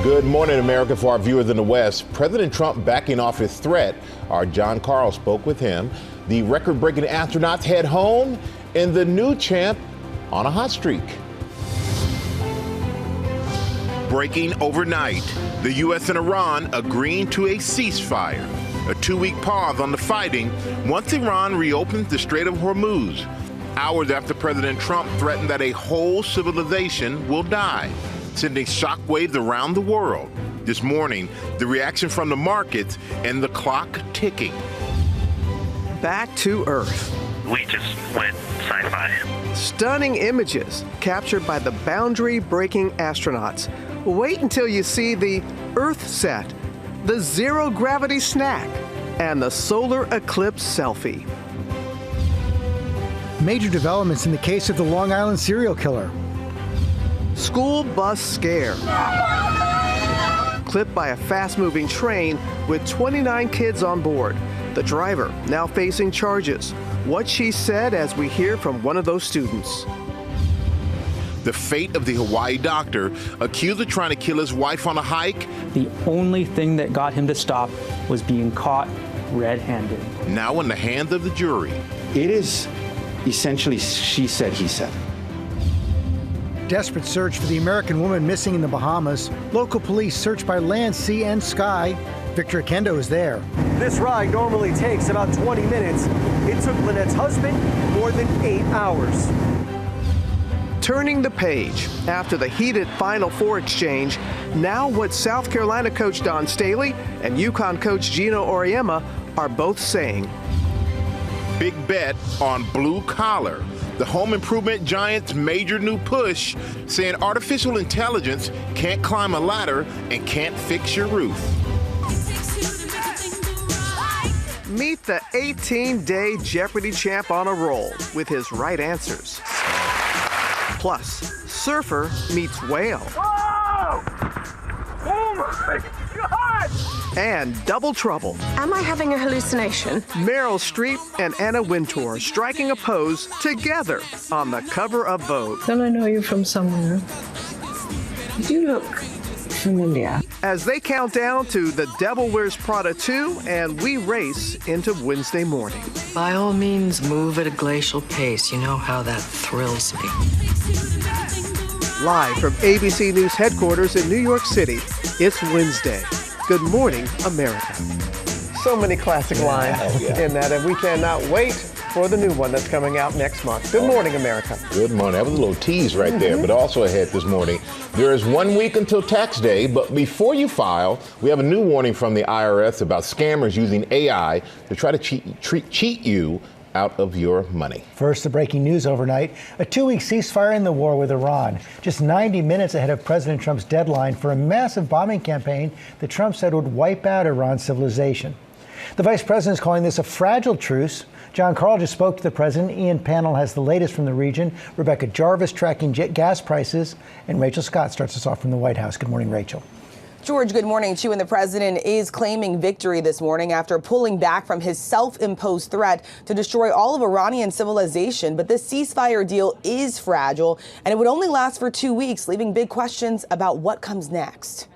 Good morning, America. For our viewers in the West, President Trump backing off his threat. Our John Carl spoke with him. The record-breaking astronauts head home, and the new champ on a hot streak. Breaking overnight, the U.S. and Iran agreeing to a ceasefire. A 2-week pause on the fighting once Iran reopens the Strait of Hormuz. Hours after President Trump threatened that a whole civilization will die, sending shockwaves around the world. This morning, the reaction from the markets and the clock ticking. Back to Earth. We just went sci-fi. Stunning images captured by the boundary-breaking astronauts. Wait until you see the Earth set, the zero-gravity snack, and the solar eclipse selfie. Major developments in the case of the Long Island serial killer. School bus scare. Clipped by a fast-moving train with 29 kids on board. The driver now facing charges. What she said as we hear from one of those students. The fate of the Hawaii doctor accused of trying to kill his wife on a hike. The only thing that got him to stop was being caught red-handed. Now in the hands of the jury. It is essentially she said, he said. Desperate search for the American woman missing in the Bahamas. Local police search by land, sea, and sky. Victor Akendo is there. This ride normally takes about 20 minutes. It took Lynette's husband more than 8 hours. Turning the page after the heated Final Four exchange, now what South Carolina coach Don Staley and UConn coach Gino Auriemma are both saying. Big bet on blue collar. The home improvement giant's major new push, saying artificial intelligence can't climb a ladder and can't fix your roof. Meet the 18-day Jeopardy champ on a roll with his right answers. Plus, surfer meets whale. Whoa! Oh my God! And double trouble. Am I having a hallucination? Meryl Streep and Anna Wintour striking a pose together on the cover of Vogue. Don't I know you from somewhere? You do look familiar. As they count down to The Devil Wears Prada 2 and we race into Wednesday morning. By all means, move at a glacial pace. You know how that thrills me. Live from ABC News headquarters in New York City, it's Wednesday. Good morning, America. So many classic lines in that, and we cannot wait for the new one that's coming out next month. Good morning, America. Good morning. That was a little tease right there, but also ahead this morning. There is 1 week until tax day, but before you file, we have a new warning from the IRS about scammers using AI to try to cheat you out of your money. First, the breaking news overnight, a 2-week ceasefire in the war with Iran, just 90 minutes ahead of President Trump's deadline for a massive bombing campaign that Trump said would wipe out Iran's civilization. The vice president is calling this a fragile truce. John Carl just spoke to the president. Ian Pannell has the latest from the region. Rebecca Jarvis tracking gas prices. And Rachel Scott starts us off from the White House. Good morning, Rachel. George, good morning to you. And the president is claiming victory this morning after pulling back from his self-imposed threat to destroy all of Iranian civilization. But this ceasefire deal is fragile, and it would only last for 2 weeks, leaving big questions about what comes next.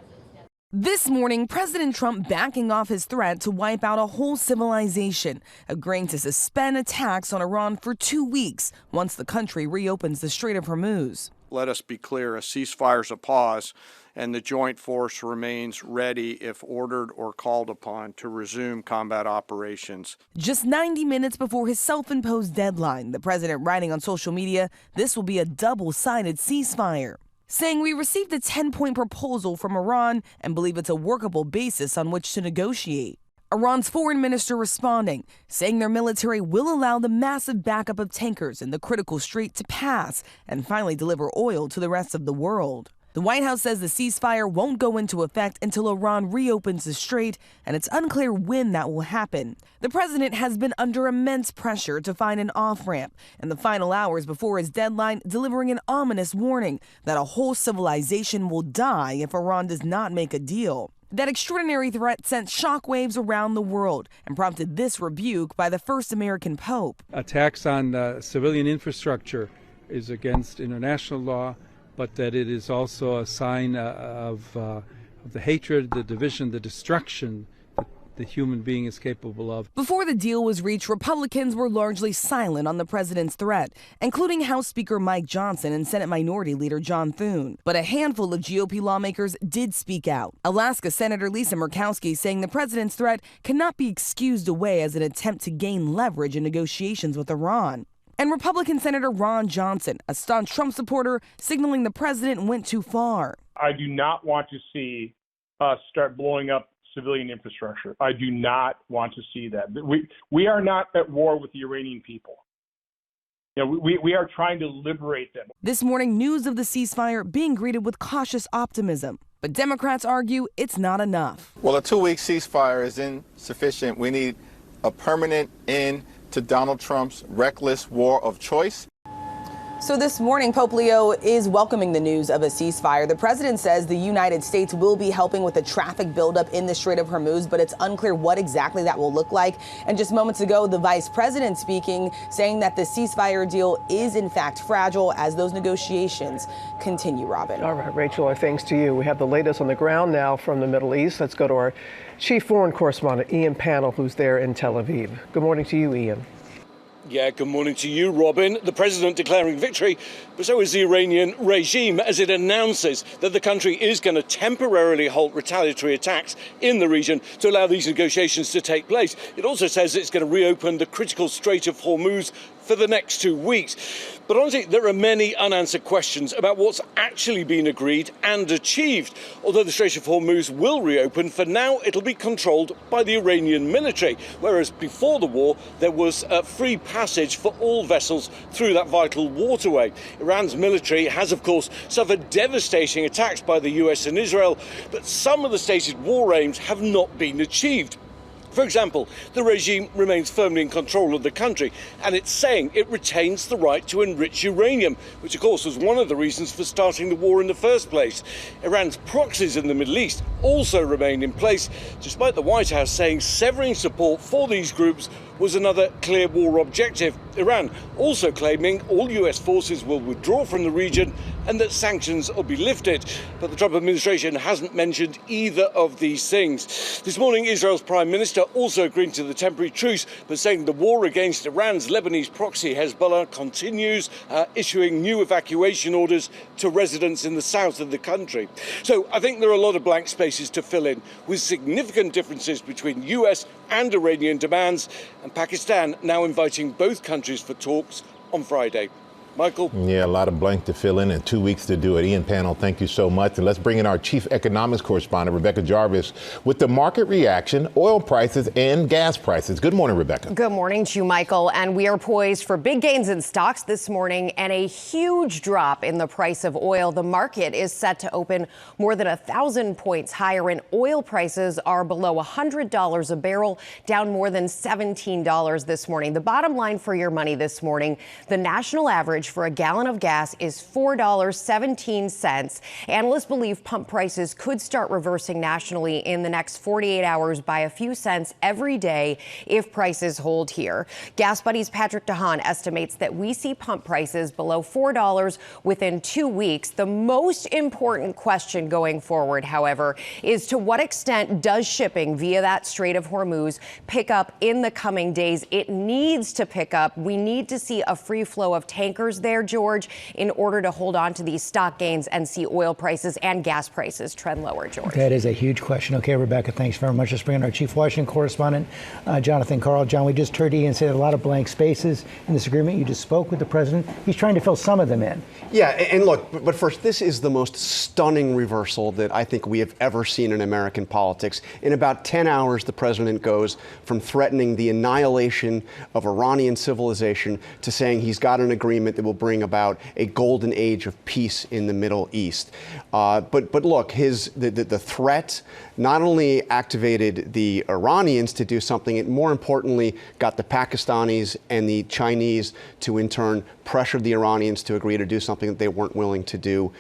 This morning, President Trump backing off his threat to wipe out a whole civilization, agreeing to suspend attacks on Iran for 2 weeks once the country reopens the Strait of Hormuz. Let us be clear, a ceasefire is a pause, and the joint force remains ready if ordered or called upon to resume combat operations. Just 90 minutes before his self-imposed deadline, the president writing on social media, this will be a double-sided ceasefire, saying we received a 10-point proposal from Iran and believe it's a workable basis on which to negotiate. Iran's foreign minister responding, saying their military will allow the massive backup of tankers in the critical strait to pass and finally deliver oil to the rest of the world. The White House says the ceasefire won't go into effect until Iran reopens the strait, and it's unclear when that will happen. The president has been under immense pressure to find an off-ramp in the final hours before his deadline, delivering an ominous warning that a whole civilization will die if Iran does not make a deal. That extraordinary threat sent shockwaves around the world and prompted this rebuke by the first American pope. Attacks on civilian infrastructure is against international law, but that it is also a sign of of the hatred, the division, the destruction that the human being is capable of. Before the deal was reached, Republicans were largely silent on the president's threat, including House Speaker Mike Johnson and Senate Minority Leader John Thune. But a handful of GOP lawmakers did speak out. Alaska Senator Lisa Murkowski saying the president's threat cannot be excused away as an attempt to gain leverage in negotiations with Iran. And Republican Senator Ron Johnson, a staunch Trump supporter, signaling the president went too far. I do not want to see us start blowing up civilian infrastructure. I do not want to see that. We are not at war with the Iranian people. You know, we are trying to liberate them. This morning, news of the ceasefire being greeted with cautious optimism. But Democrats argue it's not enough. Well, a 2-week ceasefire is insufficient. We need a permanent end to Donald Trump's reckless war of choice. So this morning, Pope Leo is welcoming the news of a ceasefire. The president says the United States will be helping with the traffic buildup in the Strait of Hormuz, but it's unclear what exactly that will look like. And just moments ago, the vice president speaking, saying that the ceasefire deal is in fact fragile as those negotiations continue, Robin. All right, Rachel, our thanks to you. We have the latest on the ground now from the Middle East. Let's go to our chief foreign correspondent, Ian Pannell, who's there in Tel Aviv. Good morning to you, Ian. Yeah, good morning to you, Robin. The president declaring victory, but so is the Iranian regime as it announces that the country is going to temporarily halt retaliatory attacks in the region to allow these negotiations to take place. It also says it's going to reopen the critical Strait of Hormuz for the next 2 weeks. But honestly, there are many unanswered questions about what's actually been agreed and achieved. Although the Strait of Hormuz will reopen, for now it'll be controlled by the Iranian military, whereas before the war there was free passage for all vessels through that vital waterway. Iran's military has, of course, suffered devastating attacks by the US and Israel, but some of the stated war aims have not been achieved. For example, the regime remains firmly in control of the country, and it's saying it retains the right to enrich uranium, which of course was one of the reasons for starting the war in the first place. Iran's proxies in the Middle East also remain in place, despite the White House saying severing support for these groups was another clear war objective. Iran also claiming all US forces will withdraw from the region and that sanctions will be lifted. But the Trump administration hasn't mentioned either of these things. This morning, Israel's Prime Minister also agreeing to the temporary truce, but saying the war against Iran's Lebanese proxy Hezbollah continues, issuing new evacuation orders to residents in the south of the country. So I think there are a lot of blank spaces to fill in, with significant differences between US and Iranian demands, and Pakistan now inviting both countries for talks on Friday. Michael? Yeah, a lot of blank to fill in and 2 weeks to do it. Ian Pannell, thank you so much. And let's bring in our chief economics correspondent, Rebecca Jarvis, with the market reaction, oil prices and gas prices. Good morning, Rebecca. Good morning to you, Michael. And we are poised for big gains in stocks this morning and a huge drop in the price of oil. The market is set to open more than 1,000 points higher, and oil prices are below $100 a barrel, down more than $17 this morning. The bottom line for your money this morning, the national average for a gallon of gas is $4.17. Analysts believe pump prices could start reversing nationally in the next 48 hours by a few cents every day if prices hold here. Gas Buddy's Patrick DeHaan estimates that we see pump prices below $4 within 2 weeks. The most important question going forward, however, is to what extent does shipping via that Strait of Hormuz pick up in the coming days? It needs to pick up. We need to see a free flow of tankers there, George, in order to hold on to these stock gains and see oil prices and gas prices trend lower, George. That is a huge question. Okay, Rebecca, thanks very much. Let's bring in our chief Washington correspondent, Jonathan Karl. John, we just heard Ian say a lot of blank spaces in this agreement. You just spoke with the president. He's trying to fill some of them in. Yeah, and look, but first, this is the most stunning reversal that I think we have ever seen in American politics. In about 10 hours, the president goes from threatening the annihilation of Iranian civilization to saying he's got an agreement that will bring about a golden age of peace in the Middle East. But look, the threat not only activated the Iranians to do something, it more importantly got the Pakistanis and the Chinese to in turn pressure the Iranians to agree to do something that they weren't willing to do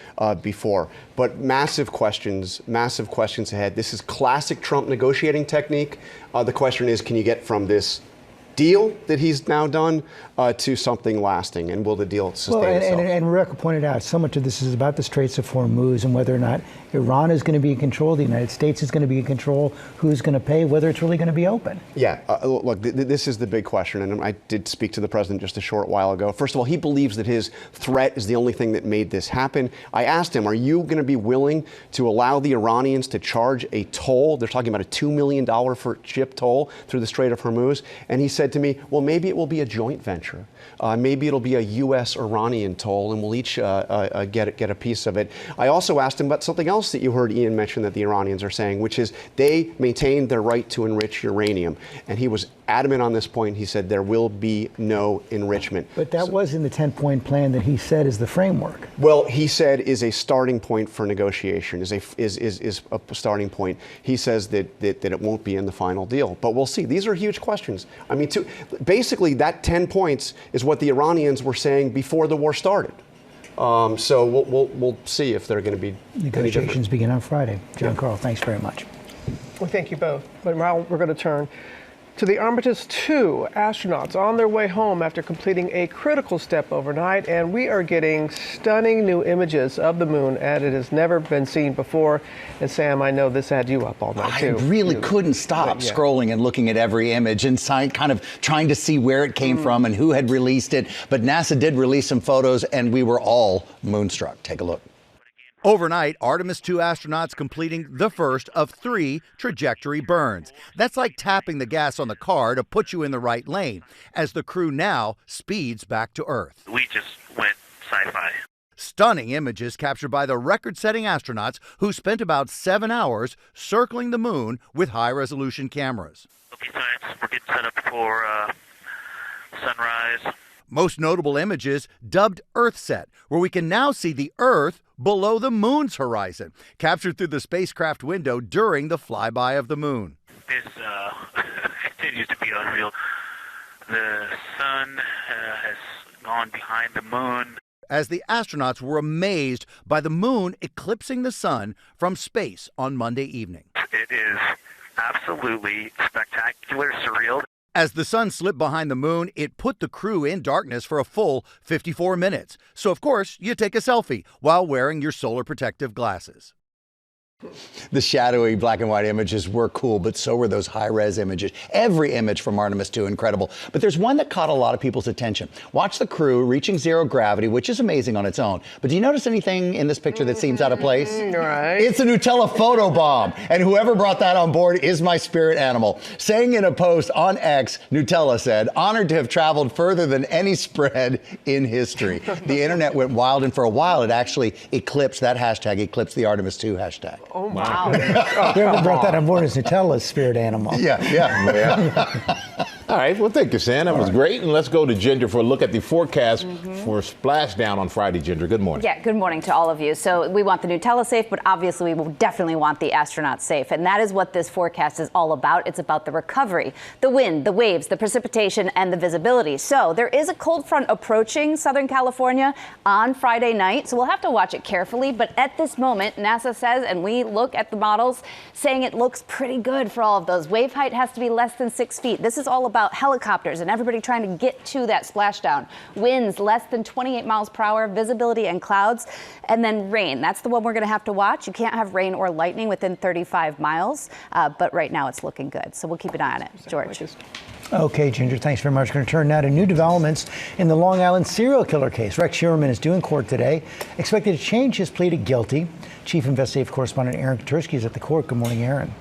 before. But massive questions ahead. This is classic Trump negotiating technique. The question is, can you get from this deal that he's now done to something lasting? And will the deal sustain itself? And Rebecca pointed out, so much of this is about the Straits of Hormuz and whether or not Iran is going to be in control, the United States is going to be in control, who's going to pay, whether it's really going to be open. Yeah, look, this is the big question, and I did speak to the president just a short while ago. First of all, he believes that his threat is the only thing that made this happen. I asked him, are you going to be willing to allow the Iranians to charge a toll? They're talking about a $2 million for ship toll through the Strait of Hormuz. And he said to me, well, maybe it will be a joint venture. Maybe it'll be a U.S.-Iranian toll, and we'll each get a piece of it. I also asked him about something else that you heard Ian mention that the Iranians are saying, which is they maintain their right to enrich uranium. And he was adamant on this point. He said there will be no enrichment. But that was in the 10-point plan that he said is the framework. Well, he said is a starting point for negotiation, is a starting point. He says that it won't be in the final deal. But we'll see. These are huge questions. I mean, basically, that 10 points is what the Iranians were saying before the war started. So we'll see if they're going to be negotiations begin on Friday. John Carl, thanks very much. Well, thank you both. But now we're going to turn to the Armistice 2 astronauts on their way home after completing a critical step overnight, and we are getting stunning new images of the moon as it has never been seen before. And Sam, I know this had you up all night too. I really couldn't stop scrolling and looking at every image and kind of trying to see where it came from and who had released it. But NASA did release some photos, and we were all moonstruck. Take a look. Overnight, Artemis 2 astronauts completing the first of 3 trajectory burns. That's like tapping the gas on the car to put you in the right lane, as the crew now speeds back to Earth. We just went sci-fi. Stunning images captured by the record-setting astronauts who spent about 7 hours circling the moon with high-resolution cameras. Okay, science, we're getting set up for sunrise. Most notable images dubbed EarthSat, where we can now see the Earth below the moon's horizon, captured through the spacecraft window during the flyby of the moon. This continues to be unreal. The sun has gone behind the moon. As the astronauts were amazed by the moon eclipsing the sun from space on Monday evening. It is absolutely spectacular, surreal. As the sun slipped behind the moon, it put the crew in darkness for a full 54 minutes. So, of course, you take a selfie while wearing your solar protective glasses. The shadowy black and white images were cool, but so were those high-res images. Every image from Artemis 2, incredible. But there's one that caught a lot of people's attention. Watch the crew reaching zero gravity, which is amazing on its own. But do you notice anything in this picture that seems out of place? Right. It's a Nutella photo bomb. And whoever brought that on board is my spirit animal. Saying in a post on X, Nutella said, honored to have traveled further than any spread in history. The internet went wild, and for a while it actually eclipsed that hashtag, eclipsed the Artemis 2 hashtag. Oh, wow. Whoever brought that on board is Nutella's spirit animal. Yeah. All right, well, thank you, Sam. That was great. And let's go to Ginger for a look at the forecast for splashdown on Friday. Ginger, good morning. Yeah, good morning to all of you. So we want the Nutella safe, but obviously we will definitely want the astronauts safe. And that is what this forecast is all about. It's about the recovery, the wind, the waves, the precipitation, and the visibility. So there is a cold front approaching Southern California on Friday night. So we'll have to watch it carefully. But at this moment, NASA says, and we look at the models, saying it looks pretty good for all of those. Wave height has to be less than 6 feet. This is all about helicopters and everybody trying to get to that splashdown. Winds less than 28 miles per hour, visibility and clouds, and then rain. That's the one we're going to have to watch. You can't have rain or lightning within 35 miles, but right now it's looking good. So we'll keep an eye on it. George. Okay, Ginger, thanks very much. We're going to turn now to new developments in the Long Island serial killer case. Rex Schuerman is due in court today, expected to change his plea to guilty. Chief investigative correspondent Aaron Katursky is at the court. Good morning, Aaron.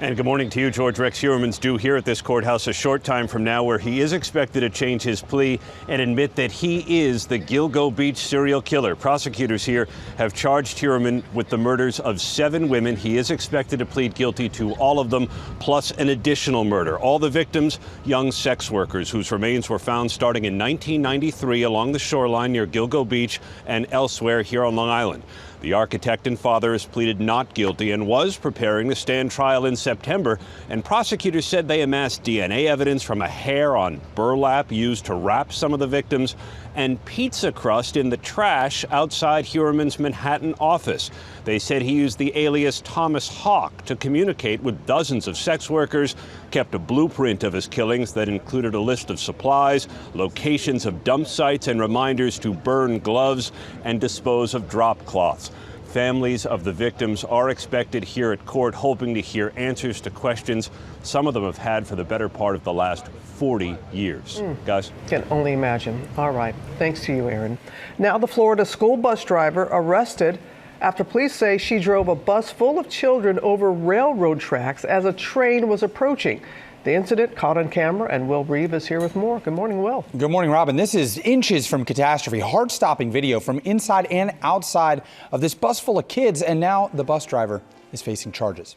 And good morning to you, George. Rex Schuerman's due here at this courthouse a short time from now, where he is expected to change his plea and admit that he is the Gilgo Beach serial killer. Prosecutors here have charged Schuerman with the murders of 7 women. He is expected to plead guilty to all of them, plus an additional murder. All the victims, young sex workers whose remains were found starting in 1993 along the shoreline near Gilgo Beach and elsewhere here on Long Island. The architect and father has pleaded not guilty and was preparing to stand trial in September, and prosecutors said they amassed DNA evidence from a hair on burlap used to wrap some of the victims and pizza crust in the trash outside Schuerman's Manhattan office. They said he used the alias Thomas Hawk to communicate with dozens of sex workers, kept a blueprint of his killings that included a list of supplies, locations of dump sites, and reminders to burn gloves and dispose of drop cloths. Families of the victims are expected here at court, hoping to hear answers to questions some of them have had for the better part of the last 40 years. Guys? Can only imagine. All right. Thanks to you, Aaron. Now the Florida school bus driver arrested after police say she drove a bus full of children over railroad tracks as a train was approaching. The incident caught on camera, and Will Reeve is here with more. Good morning, Will. Good morning, Robin. This is inches from catastrophe. Heart-stopping video from inside and outside of this bus full of kids, and now the bus driver is facing charges.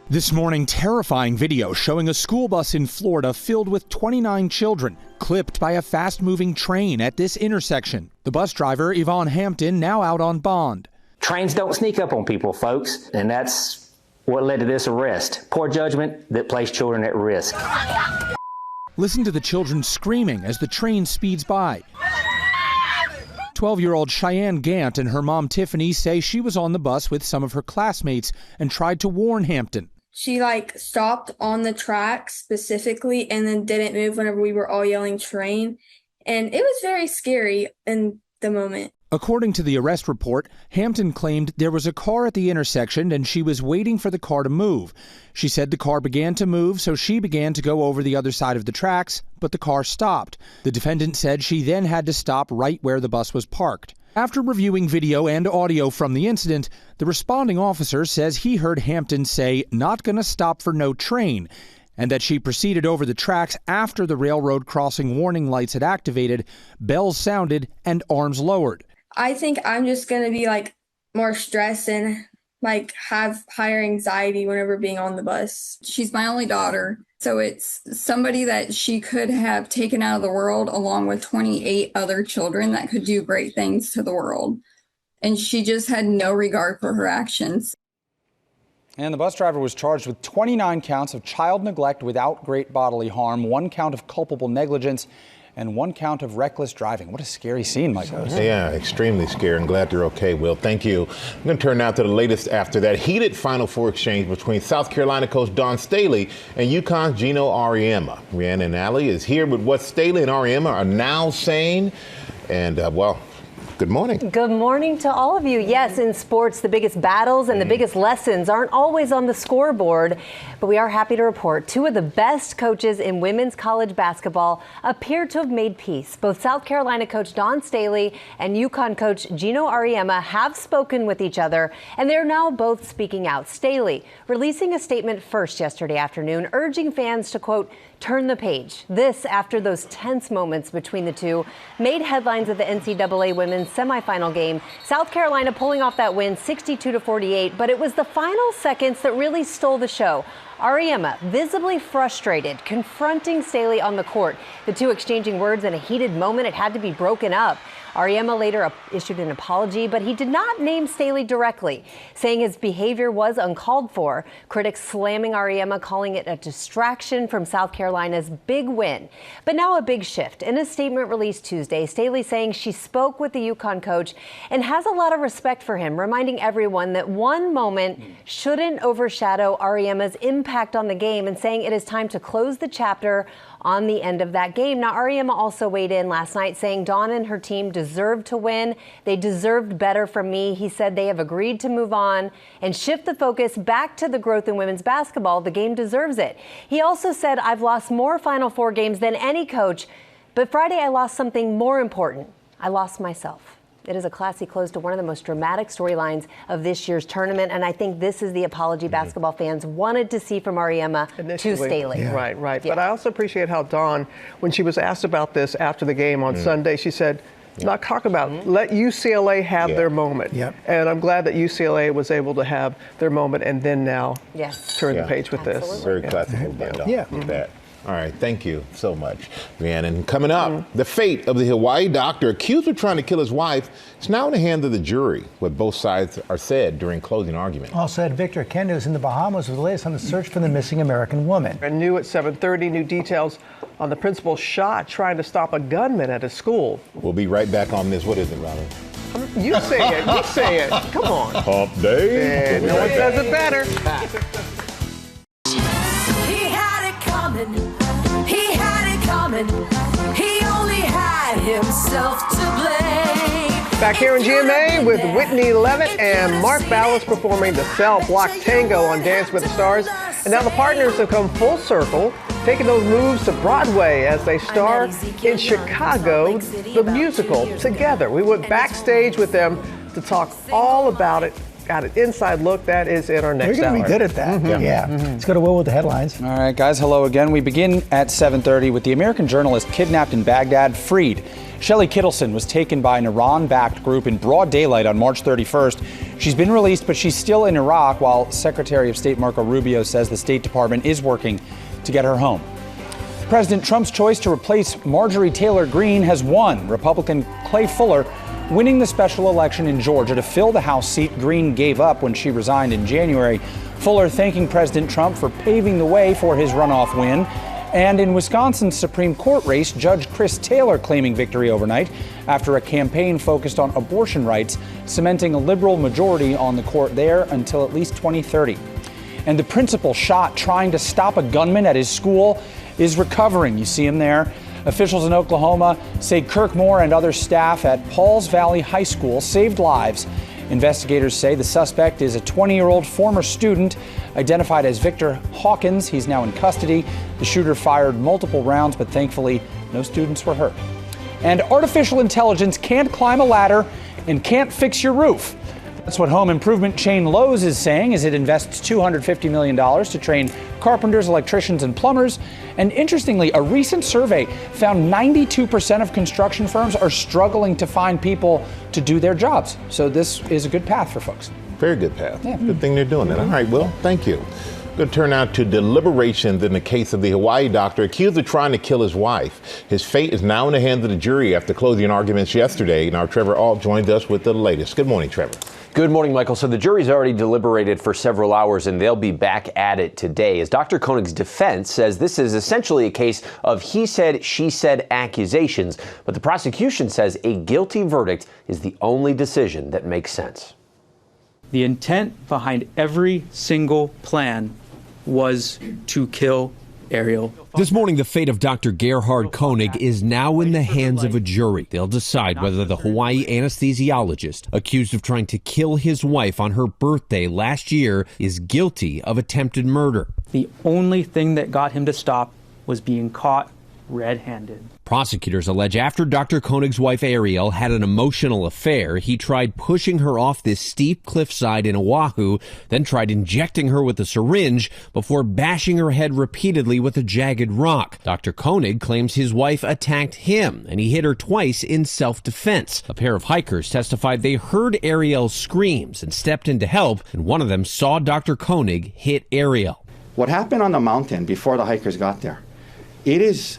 This morning, terrifying video showing a school bus in Florida filled with 29 children, clipped by a fast-moving train at this intersection. The bus driver, Yvonne Hampton, now out on bond. Trains don't sneak up on people, folks, and that's what led to this arrest. Poor judgment that placed children at risk. Listen to the children screaming as the train speeds by. 12-year-old Cheyenne Gant and her mom Tiffany say she was on the bus with some of her classmates and tried to warn Hampton. She stopped on the tracks specifically and then didn't move whenever we were all yelling train. And it was very scary in the moment. According to the arrest report, Hampton claimed there was a car at the intersection and she was waiting for the car to move. She said the car began to move, so she began to go over the other side of the tracks, but the car stopped. The defendant said she then had to stop right where the bus was parked. After reviewing video and audio from the incident, the responding officer says he heard Hampton say, "Not gonna stop for no train," and that she proceeded over the tracks after the railroad crossing warning lights had activated, bells sounded, and arms lowered. I think I'm just going to be more stressed and have higher anxiety whenever being on the bus. She's my only daughter, so it's somebody that she could have taken out of the world along with 28 other children that could do great things to the world. And she just had no regard for her actions. And the bus driver was charged with 29 counts of child neglect without great bodily harm, 1 count of culpable negligence, and 1 count of reckless driving. What a scary scene, Michael. Yeah, extremely scary. I'm glad they're okay, Will. Thank you. I'm going to turn now to the latest after that heated Final Four exchange between South Carolina coach Dawn Staley and UConn's Gino Auriemma. Rhiannon Alley is here with what Staley and Auriemma are now saying. And, good morning. Good morning to all of you. Yes, in sports, the biggest battles and the biggest lessons aren't always on the scoreboard, but we are happy to report 2 of the best coaches in women's college basketball appear to have made peace. Both South Carolina coach Dawn Staley and UConn coach Gino Auriemma have spoken with each other, and they're now both speaking out. Staley releasing a statement first yesterday afternoon, urging fans to, quote, turn the page. This after those tense moments between the two made headlines at the NCAA women's semifinal game. South Carolina pulling off that win 62-48, but it was the final seconds that really stole the show. Auriemma visibly frustrated, confronting Staley on the court. The two exchanging words in a heated moment. It had to be broken up. Auriemma later issued an apology, but he did not name Staley directly, saying his behavior was uncalled for. Critics slamming Auriemma, calling it a distraction from South Carolina's big win. But now a big shift. In a statement released Tuesday, Staley saying she spoke with the UConn coach and has a lot of respect for him, reminding everyone that one moment shouldn't overshadow Auriemma's impact on the game, and saying it is time to close the chapter on the end of that game. Now, Auriemma also weighed in last night, saying Dawn and her team deserved to win. They deserved better from me. He said they have agreed to move on and shift the focus back to the growth in women's basketball. The game deserves it. He also said, I've lost more Final Four games than any coach, but Friday I lost something more important. I lost myself. It is a classy close to one of the most dramatic storylines of this year's tournament, and I think this is the apology basketball fans wanted to see from Auriemma to Staley. Yeah. Right. Yeah. But I also appreciate how Dawn, when she was asked about this after the game on Sunday, she said, not talk about it. Let UCLA have their moment. Yep. And I'm glad that UCLA was able to have their moment and then now turn the page with this. Very classic by Dawn. Yeah. That. All right, thank you so much, Rhiannon. Coming up, the fate of the Hawaii doctor accused of trying to kill his wife is now in the hands of the jury, what both sides are said during closing argument. Also, Victor Kendo is in the Bahamas with the latest on the search for the missing American woman. And new at 7:30, new details on the principal shot trying to stop a gunman at a school. We'll be right back on this. What is it, Robin? You say it. You say it. Come on. Hump day. And no one says it better. He had it coming. He had it coming. He only had himself to blame. Back here in GMA with Whitney Leavitt and Mark Ballas performing the Cell Block Tango on Dance with the Stars. And now the partners have come full circle, taking those moves to Broadway as they star in Chicago, the musical, together. We went backstage with them to talk all about it. Got an inside look. That is in our next We're hour. going to be good at that. Mm-hmm. Yeah. Mm-hmm. Let's go to Will with the headlines. All right, guys, hello again. We begin at 7:30 with the American journalist kidnapped in Baghdad freed. Shelley Kittleson was taken by an Iran-backed group in broad daylight on March 31st. She's been released, but she's still in Iraq, while Secretary of State Marco Rubio says the State Department is working to get her home. President Trump's choice to replace Marjorie Taylor Greene has won. Republican Clay Fuller winning the special election in Georgia to fill the House seat Greene gave up when she resigned in January. Fuller thanking President Trump for paving the way for his runoff win. And in Wisconsin's Supreme Court race, Judge Chris Taylor claiming victory overnight after a campaign focused on abortion rights, cementing a liberal majority on the court there until at least 2030. And the principal shot trying to stop a gunman at his school is recovering. You see him there. Officials in Oklahoma say Kirk Moore and other staff at Pauls Valley High School saved lives. Investigators say the suspect is a 20-year-old former student identified as Victor Hawkins. He's now in custody. The shooter fired multiple rounds, but thankfully no students were hurt. And artificial intelligence can't climb a ladder and can't fix your roof. That's what home improvement chain Lowe's is saying as it invests $250 million to train carpenters, electricians, and plumbers. And interestingly, a recent survey found 92% of construction firms are struggling to find people to do their jobs. So this is a good path for folks. Very good path. Yeah. Good thing they're doing that. All right, Will, thank you. Going to turn out to deliberations in the case of the Hawaii doctor accused of trying to kill his wife. His fate is now in the hands of the jury after closing arguments yesterday. Now, Trevor Ault joined us with the latest. Good morning, Trevor. Good morning, Michael. So the jury's already deliberated for several hours, and they'll be back at it today. As Dr. Koenig's defense says this is essentially a case of he said, she said accusations. But the prosecution says a guilty verdict is the only decision that makes sense. The intent behind every single plan was to kill Ariel. This morning, the fate of Dr. Gerhard Koenig is now in the hands of a jury. They'll decide whether the Hawaii anesthesiologist, accused of trying to kill his wife on her birthday last year, is guilty of attempted murder. The only thing that got him to stop was being caught red-handed. Prosecutors allege after Dr. Koenig's wife Ariel had an emotional affair, he tried pushing her off this steep cliffside in Oahu, then tried injecting her with a syringe before bashing her head repeatedly with a jagged rock. Dr. Koenig claims his wife attacked him, and he hit her twice in self-defense. A pair of hikers testified they heard Ariel's screams and stepped in to help, and one of them saw Dr. Koenig hit Ariel. What happened on the mountain before the hikers got there? It is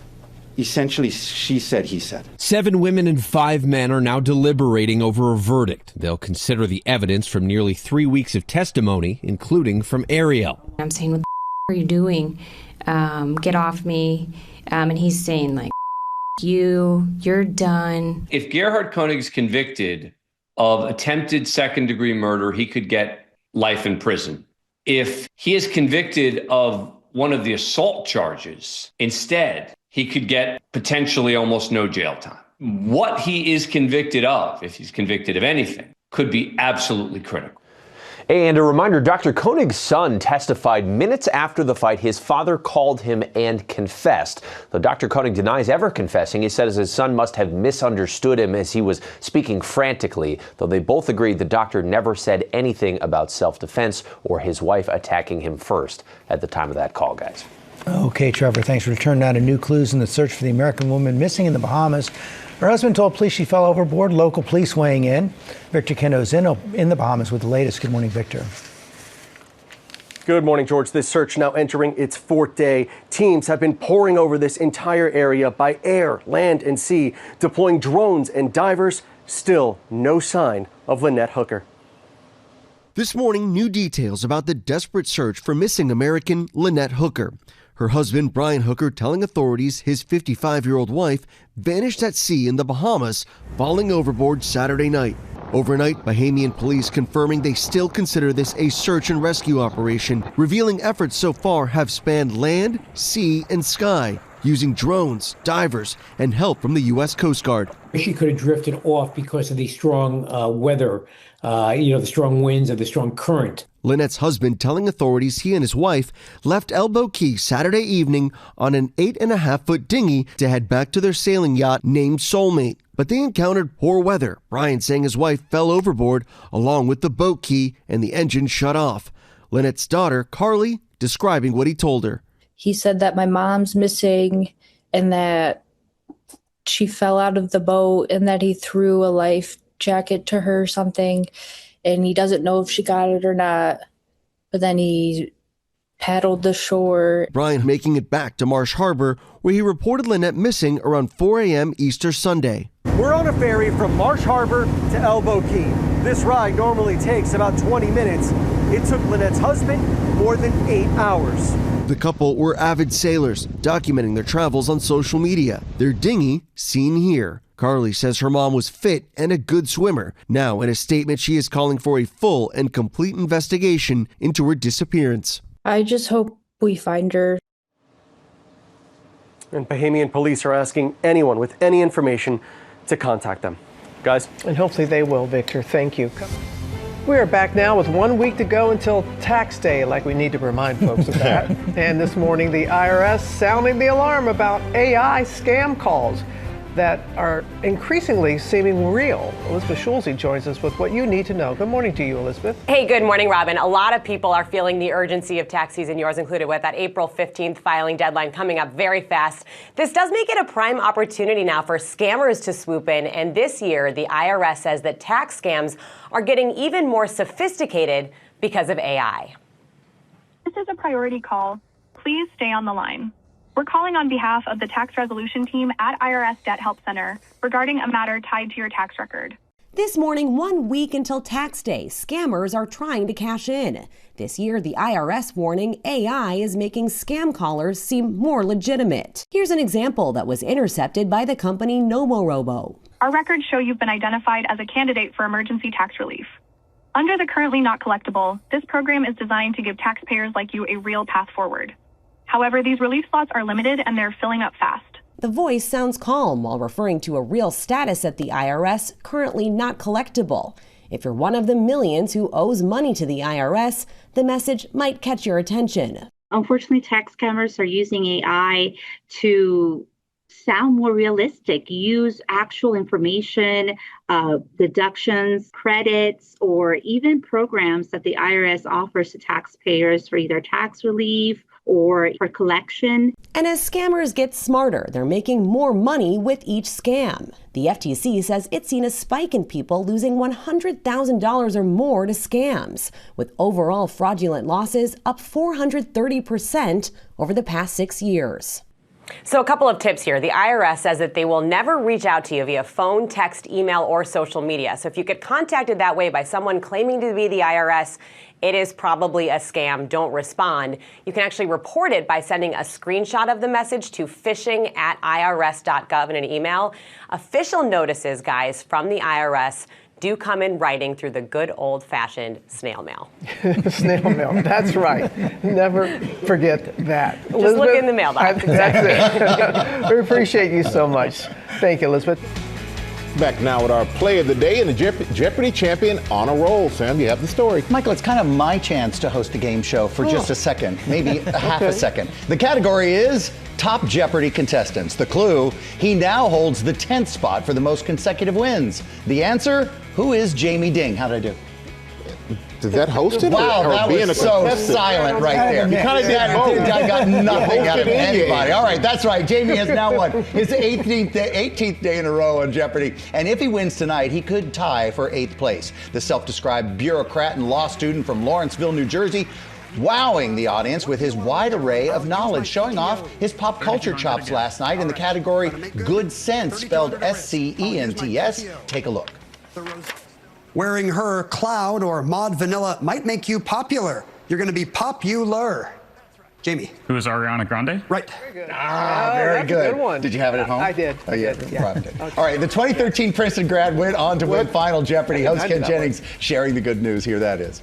essentially she said, he said. 7 women and 5 men are now deliberating over a verdict. They'll consider the evidence from nearly 3 weeks of testimony, including from Ariel. I'm saying, what the are you doing? Get off me. And he's saying, like, you're done. If Gerhard Koenig's convicted of attempted second-degree murder, he could get life in prison. If he is convicted of one of the assault charges, instead, he could get potentially almost no jail time. What he is convicted of, if he's convicted of anything, could be absolutely critical. And a reminder, Dr. Koenig's son testified minutes after the fight. His father called him and confessed. Though Dr. Koenig denies ever confessing, he says his son must have misunderstood him as he was speaking frantically, though they both agreed the doctor never said anything about self-defense or his wife attacking him first at the time of that call, guys. Okay, Trevor, thanks for returning now to new clues in the search for the American woman missing in the Bahamas. Her husband told police she fell overboard. Local police weighing in. Victor Kendo's in the Bahamas with the latest. Good morning, Victor. Good morning, George. This search now entering its 4th day. Teams have been pouring over this entire area by air, land, and sea, deploying drones and divers. Still no sign of Lynette Hooker. This morning, new details about the desperate search for missing American Lynette Hooker. Her husband, Brian Hooker, telling authorities his 55-year-old wife vanished at sea in the Bahamas, falling overboard Saturday night. Overnight, Bahamian police confirming they still consider this a search and rescue operation, revealing efforts so far have spanned land, sea, and sky, using drones, divers, and help from the U.S. Coast Guard. She could have drifted off because of the strong weather, the strong winds or the strong current. Lynette's husband telling authorities he and his wife left Elbow Key Saturday evening on an 8.5-foot dinghy to head back to their sailing yacht named Soulmate. But they encountered poor weather, Brian saying his wife fell overboard along with the boat key and the engine shut off. Lynette's daughter, Carly, describing what he told her. He said that my mom's missing and that she fell out of the boat and that he threw a life jacket to her or something, and he doesn't know if she got it or not, but then he paddled the shore. Brian making it back to Marsh Harbor, where he reported Lynette missing around 4 a.m. Easter Sunday. We're on a ferry from Marsh Harbor to Elbow Key. This ride normally takes about 20 minutes. It took Lynette's husband more than 8 hours. The couple were avid sailors, documenting their travels on social media. Their dinghy, seen here. Carly says her mom was fit and a good swimmer. Now, in a statement, she is calling for a full and complete investigation into her disappearance. I just hope we find her. And Bahamian police are asking anyone with any information to contact them. Guys? And hopefully they will, Victor. Thank you. We are back now with 1 week to go until tax day, like we need to remind folks of that. And this morning, the IRS sounding the alarm about AI scam calls that are increasingly seeming real. Elizabeth Schulze joins us with what you need to know. Good morning to you, Elizabeth. Hey, good morning, Robin. A lot of people are feeling the urgency of tax season, yours included, with that April 15th filing deadline coming up very fast. This does make it a prime opportunity now for scammers to swoop in, and this year the IRS says that tax scams are getting even more sophisticated because of AI. This is a priority call. Please stay on the line. We're calling on behalf of the tax resolution team at IRS Debt Help Center regarding a matter tied to your tax record. This morning, 1 week until tax day, scammers are trying to cash in. This year, the IRS warning AI is making scam callers seem more legitimate. Here's an example that was intercepted by the company Nomorobo. Our records show you've been identified as a candidate for emergency tax relief. Under the currently not collectible, this program is designed to give taxpayers like you a real path forward. However, these relief slots are limited and they're filling up fast. The voice sounds calm while referring to a real status at the IRS, currently not collectible. If you're one of the millions who owes money to the IRS, the message might catch your attention. Unfortunately, tax scammers are using AI to sound more realistic, use actual information, deductions, credits, or even programs that the IRS offers to taxpayers for either tax relief or for collection. And as scammers get smarter, they're making more money with each scam. The FTC says it's seen a spike in people losing $100,000 or more to scams, with overall fraudulent losses up 430% over the past 6 years. So a couple of tips here. The IRS says that they will never reach out to you via phone, text, email, or social media. So if you get contacted that way by someone claiming to be the IRS, it is probably a scam. Don't respond. You can actually report it by sending a screenshot of the message to phishing@irs.gov in an email. Official notices, guys, from the IRS do come in writing through the good old-fashioned snail mail. Snail mail, that's right. Never forget that. Just Elizabeth, look in the mailbox. That's it. We appreciate you so much. Thank you, Elizabeth. Back now with our play of the day and the Jeopardy champion on a roll. Sam, you have the story. Michael, it's kind of my chance to host a game show for just a second, maybe a half a second. The category is Top Jeopardy contestants. The clue, he now holds the 10th spot for the most consecutive wins. The answer, who is Jamie Ding? How did I do? Is that hosted? Wow, that was so silent right there. You kind of did both. I got nothing out of anybody. All right, that's right. Jamie has now won his 18th day in a row on Jeopardy. And if he wins tonight, he could tie for 8th place. The self-described bureaucrat and law student from Lawrenceville, New Jersey, wowing the audience with his wide array of knowledge, showing off his pop culture chops last night in the category Good Sense, spelled S-C-E-N-T-S. Take a look. Wearing her Cloud or Mod Vanilla might make you popular. You're going to be popular. Jamie. Who is Ariana Grande? Right. Very good. Very good. A good one. Did you have it at home? I did. Oh, yeah. Yeah. Okay. All right. The 2013 Princeton grad went on to win Final Jeopardy. Host Ken Jennings sharing the good news. Here that is.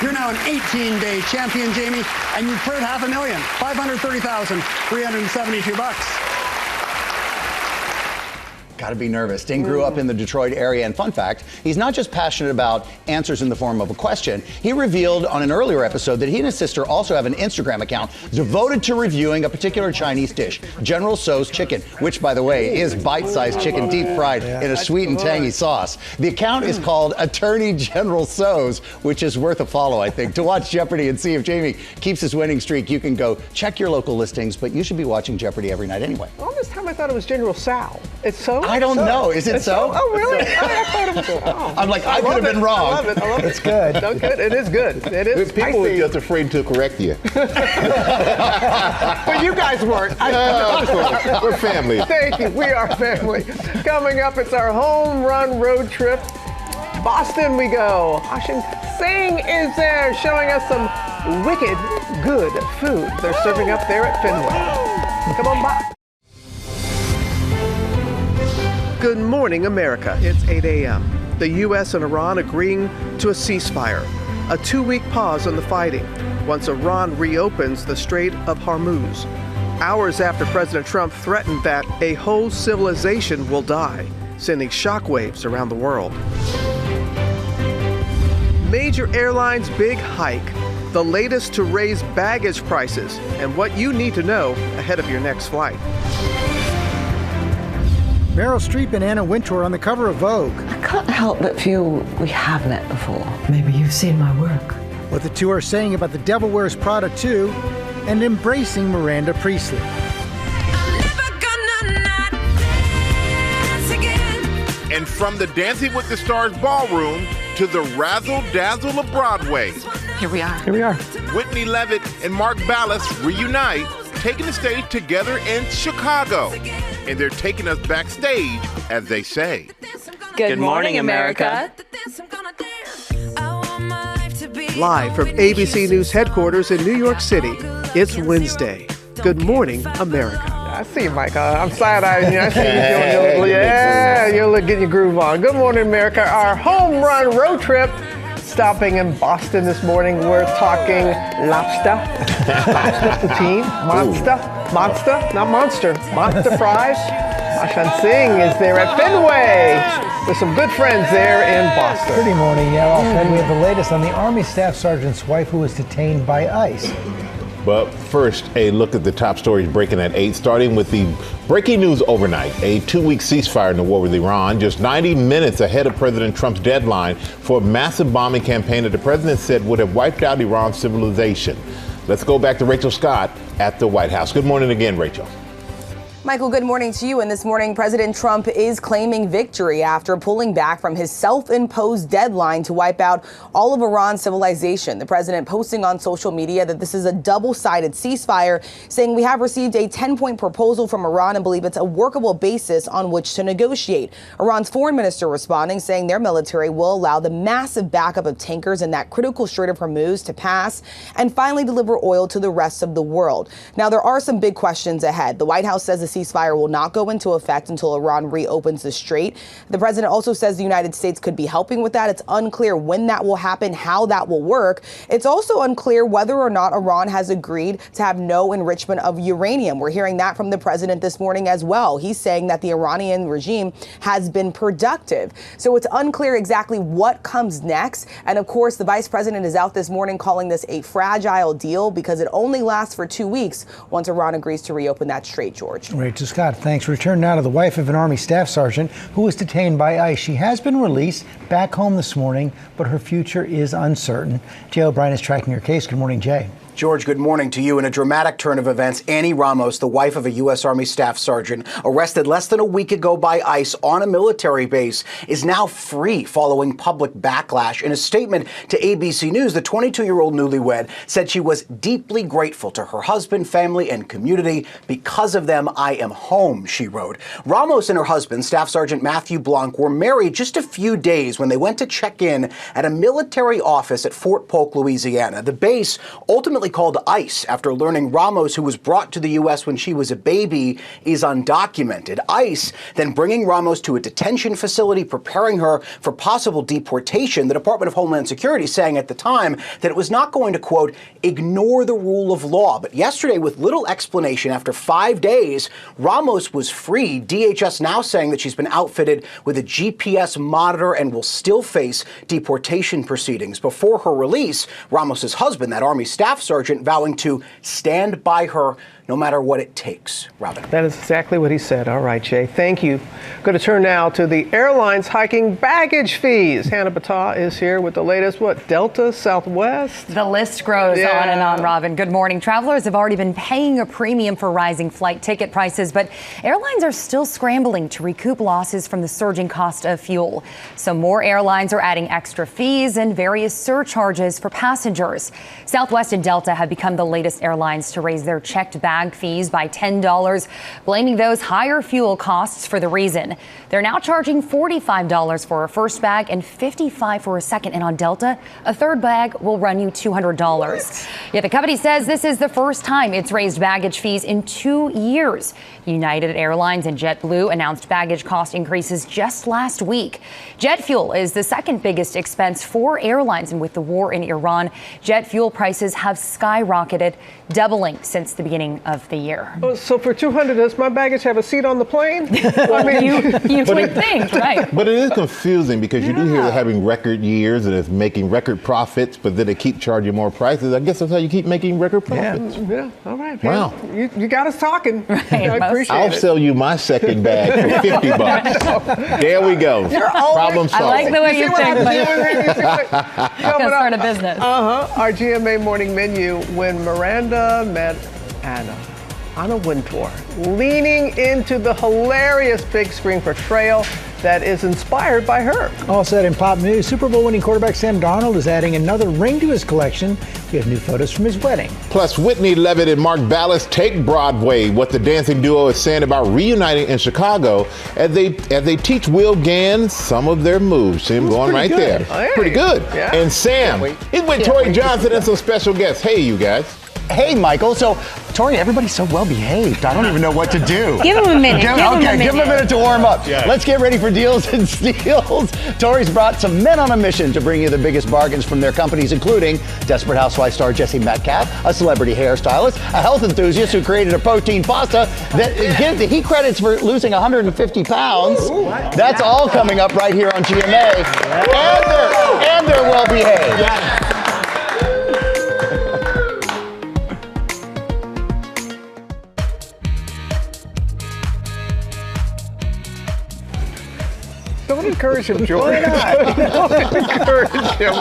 You're now an 18-day champion, Jamie, and you've cleared $500,000, $530,372. Got to be nervous. Sting grew up in the Detroit area, and fun fact, he's not just passionate about answers in the form of a question. He revealed on an earlier episode that he and his sister also have an Instagram account devoted to reviewing a particular Chinese dish, General Tso's chicken, which, by the way, is bite-sized chicken deep fried in a sweet and tangy sauce. The account is called Attorney General Tso's, which is worth a follow, I think. To watch Jeopardy and see if Jamie keeps his winning streak, you can go check your local listings, but you should be watching Jeopardy every night anyway. All this time I thought it was General Tso. It's so? I don't know. Is it so? Oh, really? I thought it was. Oh. I'm like, I could have been wrong. I love it. I love it. It's good. No, good. It is good. It is. People were just afraid to correct you. But you guys weren't. We're family. Thank you. We are family. Coming up, it's our home run road trip. Boston we go. Ashin Singh is there showing us some wicked good food they're serving up there at Fenway. Come on by. Good morning, America. It's 8 a.m. The U.S. and Iran agreeing to a ceasefire, a 2-week pause on the fighting, once Iran reopens the Strait of Hormuz. Hours after President Trump threatened that a whole civilization will die, sending shockwaves around the world. Major airlines' big hike, the latest to raise baggage prices, and what you need to know ahead of your next flight. Meryl Streep and Anna Wintour on the cover of Vogue. I can't help but feel we have met before. Maybe you've seen my work. What the two are saying about The Devil Wears Prada 2 and embracing Miranda Priestly. And from the Dancing with the Stars ballroom to the razzle dazzle of Broadway. Here we are. Here we are. Whitney Leavitt and Mark Ballas reunite, taking the stage together in Chicago. And they're taking us backstage, as they say. Good morning, America. Live from ABC News headquarters in New York City, it's Wednesday. Good morning, America. I see you, Mike. I'm side-eyeing you. I see you. You're getting your groove on. Good morning, America. Our home run road trip. Stopping in Boston this morning. We're talking lobster. Lobster poutine. Monster, not monster. Monster fries. Ashan Singh is there at Fenway. There's some good friends there in Boston. Good morning, yeah. We have the latest on the Army Staff Sergeant's wife who was detained by ICE. But first, a look at the top stories breaking at 8, starting with the breaking news overnight. A 2-week ceasefire in the war with Iran, just 90 minutes ahead of President Trump's deadline for a massive bombing campaign that the president said would have wiped out Iran's civilization. Let's go back to Rachel Scott at the White House. Good morning again, Rachel. Michael, good morning to you. And this morning, President Trump is claiming victory after pulling back from his self-imposed deadline to wipe out all of Iran's civilization. The president posting on social media that this is a double-sided ceasefire, saying we have received a 10-point proposal from Iran and believe it's a workable basis on which to negotiate. Iran's foreign minister responding, saying their military will allow the massive backup of tankers in that critical Strait of Hormuz to pass and finally deliver oil to the rest of the world. Now, there are some big questions ahead. The White House says the ceasefire will not go into effect until Iran reopens the strait. The president also says the United States could be helping with that. It's unclear when that will happen, how that will work. It's also unclear whether or not Iran has agreed to have no enrichment of uranium. We're hearing that from the president this morning as well. He's saying that the Iranian regime has been productive. So it's unclear exactly what comes next. And of course, the vice president is out this morning calling this a fragile deal because it only lasts for 2 weeks once Iran agrees to reopen that strait, George. Rachel Scott, thanks. Return now to the wife of an Army Staff Sergeant who was detained by ICE. She has been released back home this morning, but her future is uncertain. Jay O'Brien is tracking her case. Good morning, Jay. George, good morning to you. In a dramatic turn of events, Annie Ramos, the wife of a U.S. Army Staff Sergeant, arrested less than a week ago by ICE on a military base, is now free following public backlash. In a statement to ABC News, the 22-year-old newlywed said she was deeply grateful to her husband, family, and community. Because of them, I am home, she wrote. Ramos and her husband, Staff Sergeant Matthew Blanc, were married just a few days when they went to check in at a military office at Fort Polk, Louisiana. The base ultimately quietly called ICE after learning Ramos, who was brought to the U.S. when she was a baby, is undocumented. ICE then bringing Ramos to a detention facility, preparing her for possible deportation. The Department of Homeland Security saying at the time that it was not going to, quote, ignore the rule of law. But yesterday, with little explanation, after 5 days, Ramos was free. DHS now saying that she's been outfitted with a GPS monitor and will still face deportation proceedings. Before her release, Ramos's husband, that Army staff sergeant, vowing to stand by her no matter what it takes. Robin. That is exactly what he said. All right, Jay, thank you. Going to turn now to the airlines hiking baggage fees. Hannah Battah is here with the latest. What, Delta, Southwest? The list grows on and on, Robin. Good morning. Travelers have already been paying a premium for rising flight ticket prices, but airlines are still scrambling to recoup losses from the surging cost of fuel. So more airlines are adding extra fees and various surcharges for passengers. Southwest and Delta have become the latest airlines to raise their checked bag fees by $10, blaming those higher fuel costs for the reason. They're now charging $45 for a first bag and $55 for a second. And on Delta, a third bag will run you $200. Yet the company says this is the first time it's raised baggage fees in 2 years. United Airlines and JetBlue announced baggage cost increases just last week. Jet fuel is the second biggest expense for airlines, and with the war in Iran, jet fuel prices have skyrocketed, doubling since the beginning of the year. So for $200, does my baggage have a seat on the plane? I mean, you would think, right? But it is confusing because you do hear they're having record years and it's making record profits, but then they keep charging more prices. I guess that's how you keep making record profits. Yeah. All right. Wow. You got us talking. Right. I appreciate I'll it. sell you my second bag for $50. There we go. Problem solved. I like the way you think. Coming start a business. Our GMA morning menu when Miranda met Anna Wintour, leaning into the hilarious big screen portrayal that is inspired by her. All set in pop news, Super Bowl winning quarterback Sam Darnold is adding another ring to his collection. We have new photos from his wedding. Plus, Whitney Leavitt and Mark Ballas take Broadway. What the dancing duo is saying about reuniting in Chicago as they teach Will Gann some of their moves. See him going right there. Hey. Pretty good. Yeah. And Sam, he's with Tori Johnson and some special guests. Hey, you guys. Hey, Michael. So, Tori, everybody's so well behaved. I don't even know what to do. Give him a minute. Give him a minute to warm up. Yeah. Let's get ready for Deals and Steals. Tori's brought some men on a mission to bring you the biggest bargains from their companies, including Desperate Housewives star Jesse Metcalf, a celebrity hairstystist, a health enthusiast who created a protein pasta that he credits for losing 150 pounds. That's all coming up right here on GMA. And they're well behaved. Yeah. Don't encourage him, George. Don't encourage him.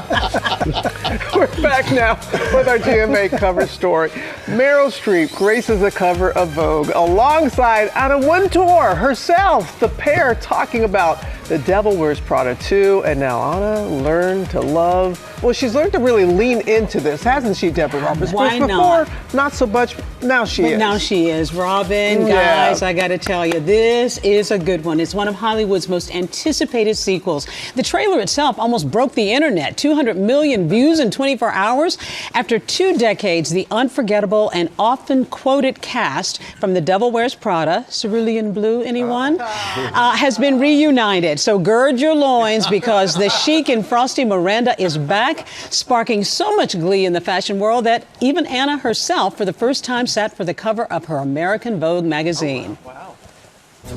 We're back now with our GMA cover story. Meryl Streep graces the cover of Vogue alongside Anna Wintour herself. The pair talking about The Devil Wears Prada 2, and now Anna learned to love. Well, she's learned to really lean into this, hasn't she, Deborah Roberts? Why Before, not? not so much. Now she is. Now she is. Robin, Yeah. guys, I got to tell you, this is a good one. It's one of Hollywood's most anticipated sequels. The trailer itself almost broke the internet. 200 million views in 24 hours. After 2 decades, the unforgettable and often quoted cast from The Devil Wears Prada, Cerulean Blue, anyone? Has been reunited. So gird your loins because the chic and frosty Miranda is back, sparking so much glee in the fashion world that even Anna herself, for the first time, sat for the cover of her American Vogue magazine.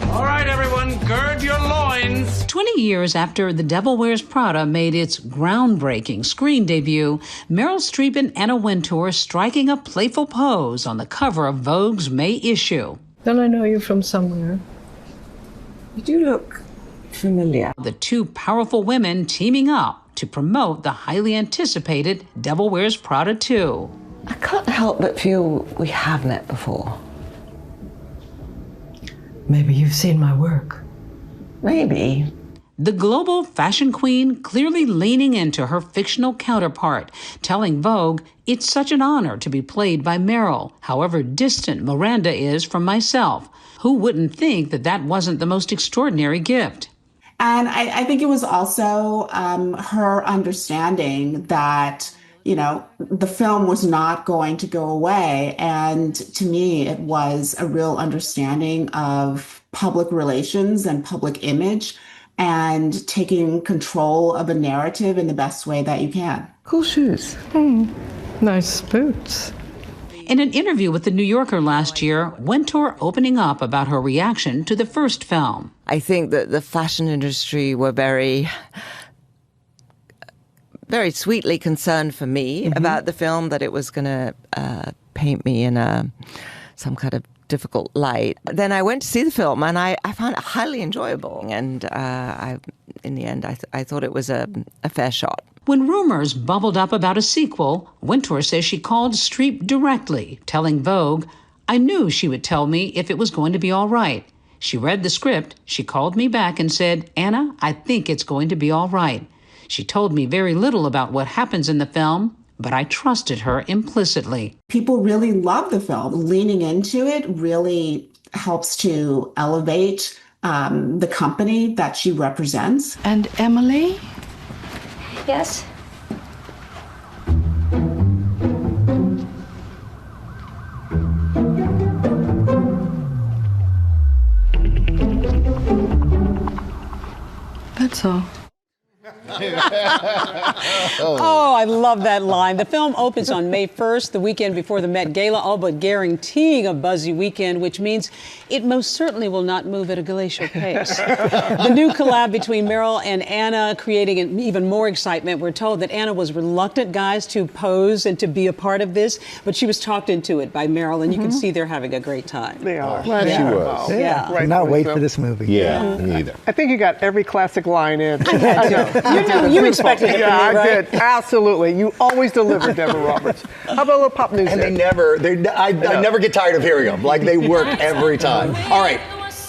All right, everyone, gird your loins. 20 years after The Devil Wears Prada made its groundbreaking screen debut, Meryl Streep and Anna Wintour striking a playful pose on the cover of Vogue's May issue. Don't I know you from somewhere? You do look familiar. The two powerful women teaming up to promote the highly anticipated Devil Wears Prada 2. I can't help but feel we have met before. Maybe you've seen my work. Maybe. The global fashion queen clearly leaning into her fictional counterpart, telling Vogue it's such an honor to be played by Meryl, however distant Miranda is from myself. Who wouldn't think that that wasn't the most extraordinary gift? And I think it was also her understanding that, the film was not going to go away. And to me, it was a real understanding of public relations and public image and taking control of a narrative in the best way that you can. Cool shoes. Nice boots. In an interview with The New Yorker last year, Wintour opening up about her reaction to the first film. I think that the fashion industry were very sweetly concerned for me about the film, that it was going to paint me in some kind of difficult light. Then I went to see the film, and I found it highly enjoyable. And in the end, I thought it was a fair shot. When rumors bubbled up about a sequel, Wintour says she called Streep directly, telling Vogue, "I knew she would tell me if it was going to be all right. She read the script, she called me back and said, 'Anna, I think it's going to be all right.' She told me very little about what happens in the film, but I trusted her implicitly." People really love the film. Leaning into it really helps to elevate the company that she represents. And Emily? Yes? That's all. Oh, I love that line. The film opens on May 1st, the weekend before the Met Gala, all but guaranteeing a buzzy weekend, which means it most certainly will not move at a glacial pace. The new collab between Meryl and Anna creating even more excitement. We're told that Anna was reluctant, guys, to pose and to be a part of this, but she was talked into it by Meryl, and you can see they're having a great time. They are. Glad she was. Yeah. I cannot wait for this movie. Yeah, me either. I think you got every classic line in. You expected it from me, I right? did. Absolutely. You always deliver, Deborah Roberts. How about a little pop news? And I never get tired of hearing them. Like, they work every time. All right.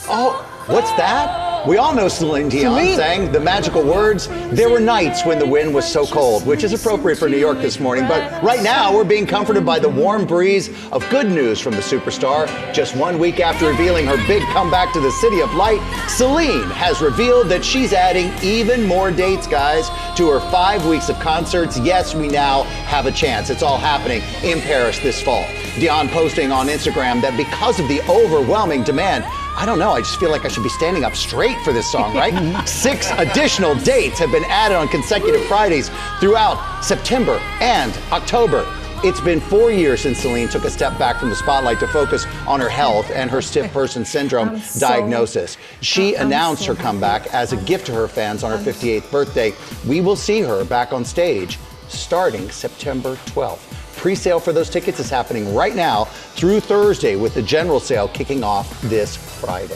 Oh, what's that? We all know Celine Dion sang the magical words, "There were nights when the wind was so cold," which is appropriate for New York this morning. But right now, we're being comforted by the warm breeze of good news from the superstar. Just 1 week after revealing her big comeback to the City of Light, Celine has revealed that she's adding even more dates, guys, to her 5 weeks of concerts. Yes, we now have a chance. It's all happening in Paris this fall. Dion posting on Instagram that because of the overwhelming demand, I don't know, I just feel like I should be standing up straight for this song, right? 6 additional dates have been added on consecutive Fridays throughout September and October. It's been 4 years since Celine took a step back from the spotlight to focus on her health and her stiff person syndrome diagnosis. She announced her comeback as a gift to her fans on her 58th birthday. We will see her back on stage starting September 12th. Pre-sale for those tickets is happening right now through Thursday, with the general sale kicking off this Friday.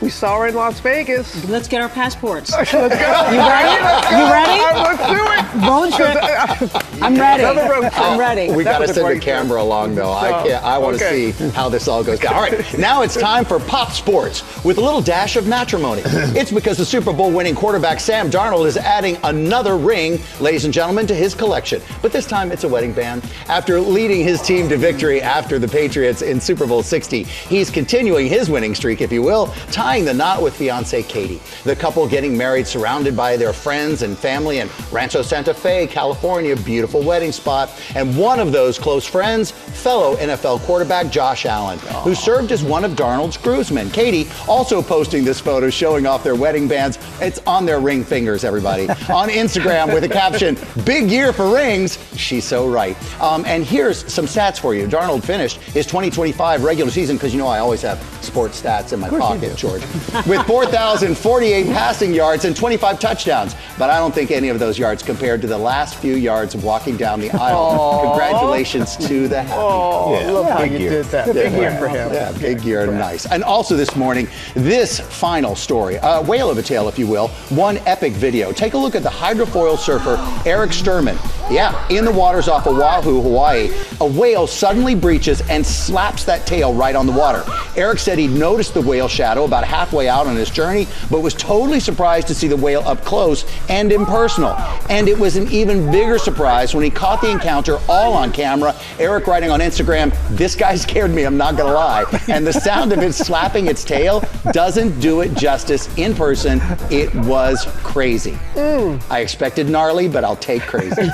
We saw her in Las Vegas. Let's get our passports. Let's go. You ready? You ready? Let's do it. Road trip. I'm ready. I'm ready. We got to send the camera along, though. I want to see how this all goes down. All right, now it's time for pop sports with a little dash of matrimony. It's because the Super Bowl winning quarterback Sam Darnold is adding another ring, ladies and gentlemen, to his collection. But this time it's a wedding band. After leading his team to victory after the Patriots in Super Bowl 60, he's continuing his winning streak, if you will, tying the knot with fiancée Katie. The couple getting married surrounded by their friends and family in Rancho Santa Fe, California, beautiful wedding spot. And one of those close friends, fellow NFL quarterback Josh Allen, who served as one of Darnold's groomsmen. Katie also posting this photo showing off their wedding bands. It's on their ring fingers, everybody. On Instagram with a caption, "Big year for rings." She's so right. And here's some stats for you. Darnold finished his 2025 regular season, because you know I always have sports stats in my pocket, George, with 4,048 passing yards and 25 touchdowns. But I don't think any of those yards compared to the last few yards of walking down the aisle. Congratulations to the happy couple. Look how you did that. Big year for him. Yeah, big year, nice. And also this morning, this final story, a whale of a tale, if you will, one epic video. Take a look at the hydrofoil surfer Eric Sturman. Yeah, in the waters off Oahu, Hawaii, a whale suddenly breaches and slaps that tail right on the water. Eric said he noticed the whale shadow about halfway out on his journey, but was totally surprised to see the whale up close and impersonal. And it was an even bigger surprise when he caught the encounter all on camera. Eric writing on Instagram, "This guy scared me, I'm not gonna lie." And the sound of it slapping its tail doesn't do it justice in person. It was crazy. I expected gnarly, but I'll take crazy.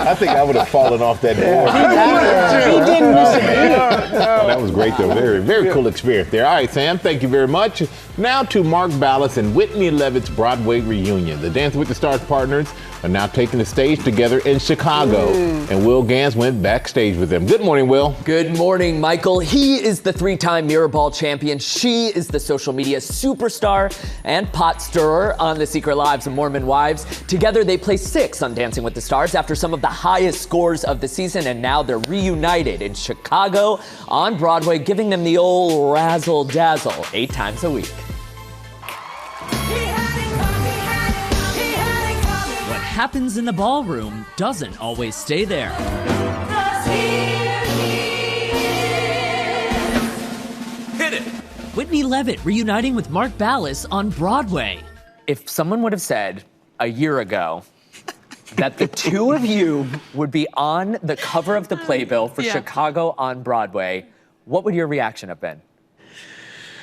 I think I would have fallen off that board. He didn't miss a beat. That was great, though. Very, very cool experience there. All right, Sam, thank you very much. Now to Mark Ballas and Whitney Leavitt's Broadway reunion. The Dancing with the Stars partners are now taking the stage together in Chicago. And Will Gans went backstage with them. Good morning, Will. Good morning, Michael. He is the three-time Mirror Ball champion. She is the social media superstar and pot stirrer on The Secret Lives of Mormon Wives. Together, they placed 6th on Dancing with the Stars after some of the highest scores of the season, and now they're reunited in Chicago on Broadway, giving them the old razzle-dazzle 8 times a week. What happens in the ballroom doesn't always stay there. Hit it! Whitney Leavitt reuniting with Mark Ballas on Broadway. If someone would have said a year ago that the two of you would be on the cover of the playbill for Chicago on Broadway, what would your reaction have been?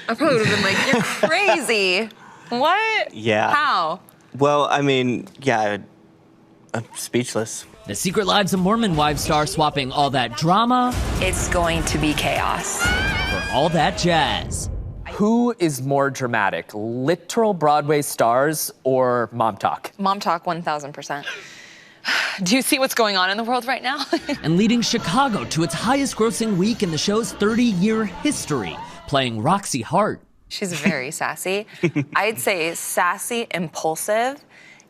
I probably would have been like, you're crazy. What? Yeah. How? Well, I mean, yeah, I'm speechless. The Secret Lives of Mormon Wives star swapping all that drama. It's going to be chaos. For all that jazz. Who is more dramatic, literal Broadway stars or mom talk? Mom talk 1,000%. Do you see what's going on in the world right now? And leading Chicago to its highest grossing week in the show's 30-year history, playing Roxy Hart. She's very sassy. I'd say sassy, impulsive,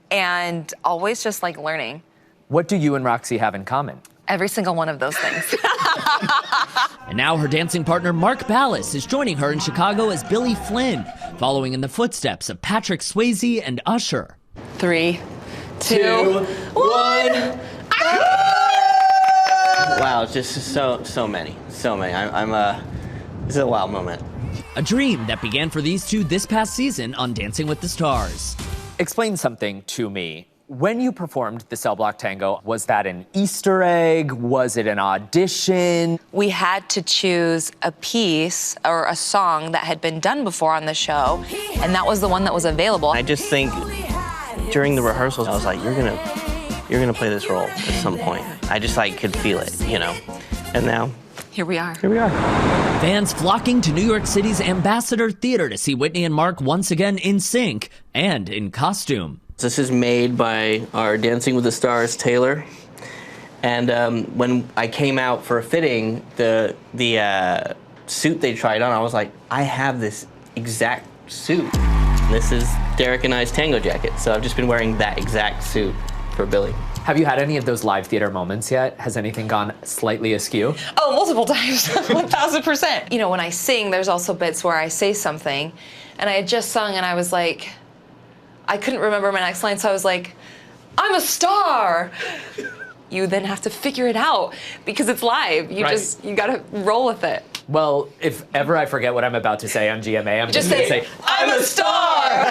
and always just like learning. What do you and Roxy have in common? Every single one of those things. And now her dancing partner Mark Ballas is joining her in Chicago as Billy Flynn, following in the footsteps of Patrick Swayze and Usher. 3, 2, 1. Wow, just so many. This is a wild moment. A dream that began for these two this past season on Dancing with the Stars. Explain something to me. When you performed the Cell Block Tango, was that an Easter egg? Was it an audition? We had to choose a piece or a song that had been done before on the show, and that was the one that was available. I just think during the rehearsals, I was like, you're gonna play this role at some point. I just could feel it, And now, here we are. Fans flocking to New York City's Ambassador Theater to see Whitney and Mark once again in sync and in costume. this is made by our Dancing with the Stars tailor. And when I came out for a fitting, the suit they tried on, I was like, I have this exact suit. This is Derek and I's tango jacket. So I've just been wearing that exact suit for Billy. Have you had any of those live theater moments yet? Has anything gone slightly askew? Oh, multiple times, 1,000%. You know, when I sing, there's also bits where I say something, and I had just sung, and I was like, I couldn't remember my next line, so I was like, I'm a star. You then have to figure it out because it's live. You gotta roll with it. Well, if ever I forget what I'm about to say on GMA, I'm just Just gonna say, say, I'm a star.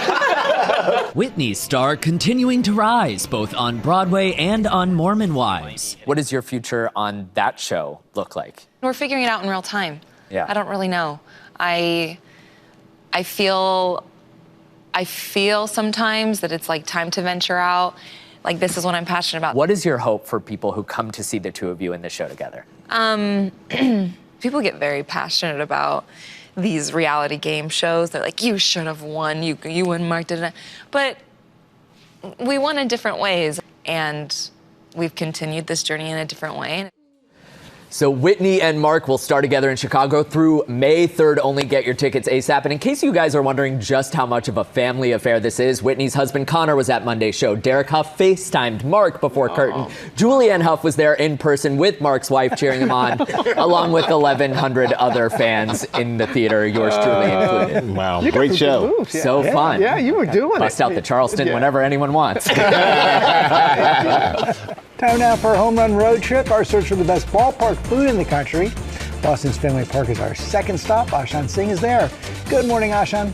Whitney's star continuing to rise both on Broadway and on Mormon Wives. What does your future on that show look like? We're figuring it out in real time. Yeah. I don't really know. I feel sometimes that it's like time to venture out. Like, this is what I'm passionate about. What is your hope for people who come to see the two of you in the show together? People get very passionate about these reality game shows. They're like, you should have won. You and Mark didn't. But we won in different ways, and we've continued this journey in a different way. So Whitney and Mark will star together in Chicago through May 3rd. Only get your tickets ASAP. And in case you guys are wondering just how much of a family affair this is, Whitney's husband Connor was at Monday's show. Derek Huff FaceTimed Mark before curtain. Julianne Hough was there in person with Mark's wife cheering him on, along with 1,100 other fans in the theater, yours truly included. Wow, great show. Moves, yeah. So fun. Yeah, you were doing Bust out the Charleston whenever anyone wants. Time now for a home run road trip. Our search for the best ballpark food in the country. Boston's Fenway Park is our second stop. Ashan Singh is there. Good morning, Ashan.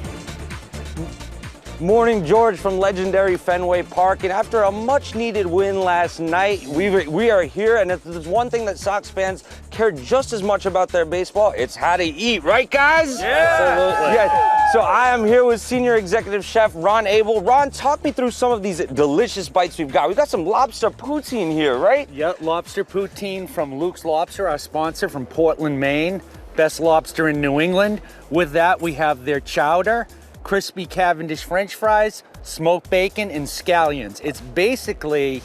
Morning, George, from legendary Fenway Park. And after a much-needed win last night, we are here. And if there's one thing that Sox fans care just as much about their baseball, it's how to eat. Right, guys? Yeah. Absolutely. Yeah. So I am here with Senior Executive Chef Ron Abel. Ron, talk me through some of these delicious bites we've got. We've got some lobster poutine here, right? Yep, lobster poutine from Luke's Lobster, our sponsor from Portland, Maine. Best lobster in New England. With that, we have their chowder, crispy Cavendish French fries, smoked bacon, and scallions. It's basically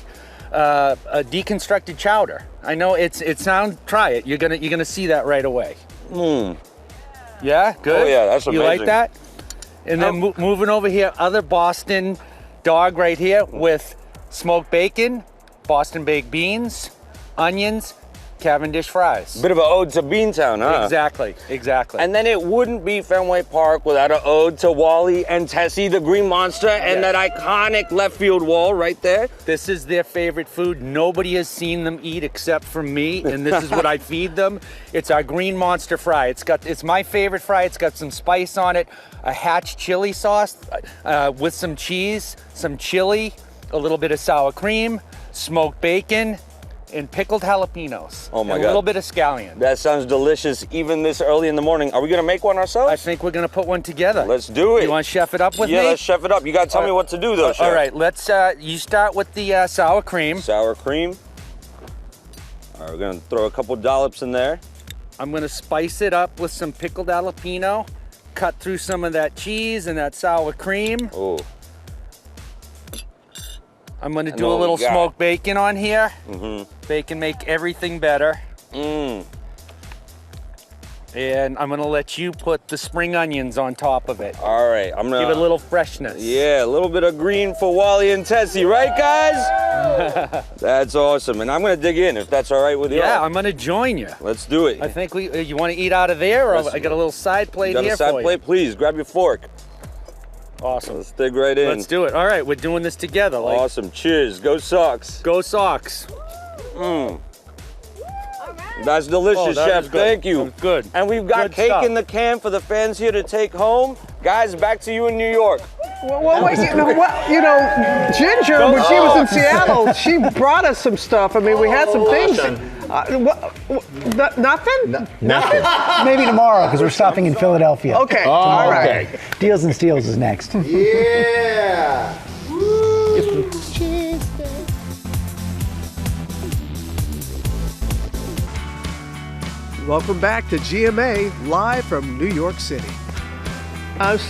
a deconstructed chowder. I know try it. You're gonna see that right away. Yeah, good. Oh yeah, that's amazing. You like that? And then moving over here, other Boston dog right here with smoked bacon, Boston baked beans, onions, Cavendish fries. Bit of an ode to Beantown, huh? Exactly. And then it wouldn't be Fenway Park without an ode to Wally and Tessie, the Green Monster, and that iconic left field wall right there. This is their favorite food. Nobody has seen them eat except for me, and this is what I feed them. It's our Green Monster fry. It's my favorite fry. It's got some spice on it, a Hatch chili sauce with some cheese, some chili, a little bit of sour cream, smoked bacon, and pickled jalapenos. Oh my God. A little bit of scallion. That sounds delicious even this early in the morning. Are we gonna make one ourselves? I think we're gonna put one together. Let's do it. You want to chef it up with me? Yeah, let's chef it up. You gotta tell me what to do though, chef. All right, let's, you start with the sour cream. Sour cream. All right, we're gonna throw a couple dollops in there. I'm gonna spice it up with some pickled jalapeno, cut through some of that cheese and that sour cream. Oh. I'm gonna do a little smoked bacon on here. Mm-hmm. Bacon make everything better. Mm. And I'm gonna let you put the spring onions on top of it. All right, I'm gonna give it a little freshness. Yeah, a little bit of green for Wally and Tessie, right guys? That's awesome, and I'm gonna dig in if that's all right with you. Yeah, I'm gonna join you. Let's do it. I think you want to eat out of there, or I got a little side plate here for you. Got a side plate, please. Grab your fork. Awesome. Let's dig right in. Let's do it. All right, we're doing this together. Awesome. Cheers. Go Sox. Go Sox. Mm. That's delicious, Chef. Thank you. Good. And we've got Good cake stuff. in the can for the fans here to take home. Guys, back to you in New York. Well, wait, Ginger, when she was in Seattle, she brought us some stuff. I mean, we had some things. Nothing? Nothing. Maybe tomorrow, because we're stopping in Philadelphia. Okay. All right. Deals and Steals is next. Yeah. Welcome back to GMA, live from New York City.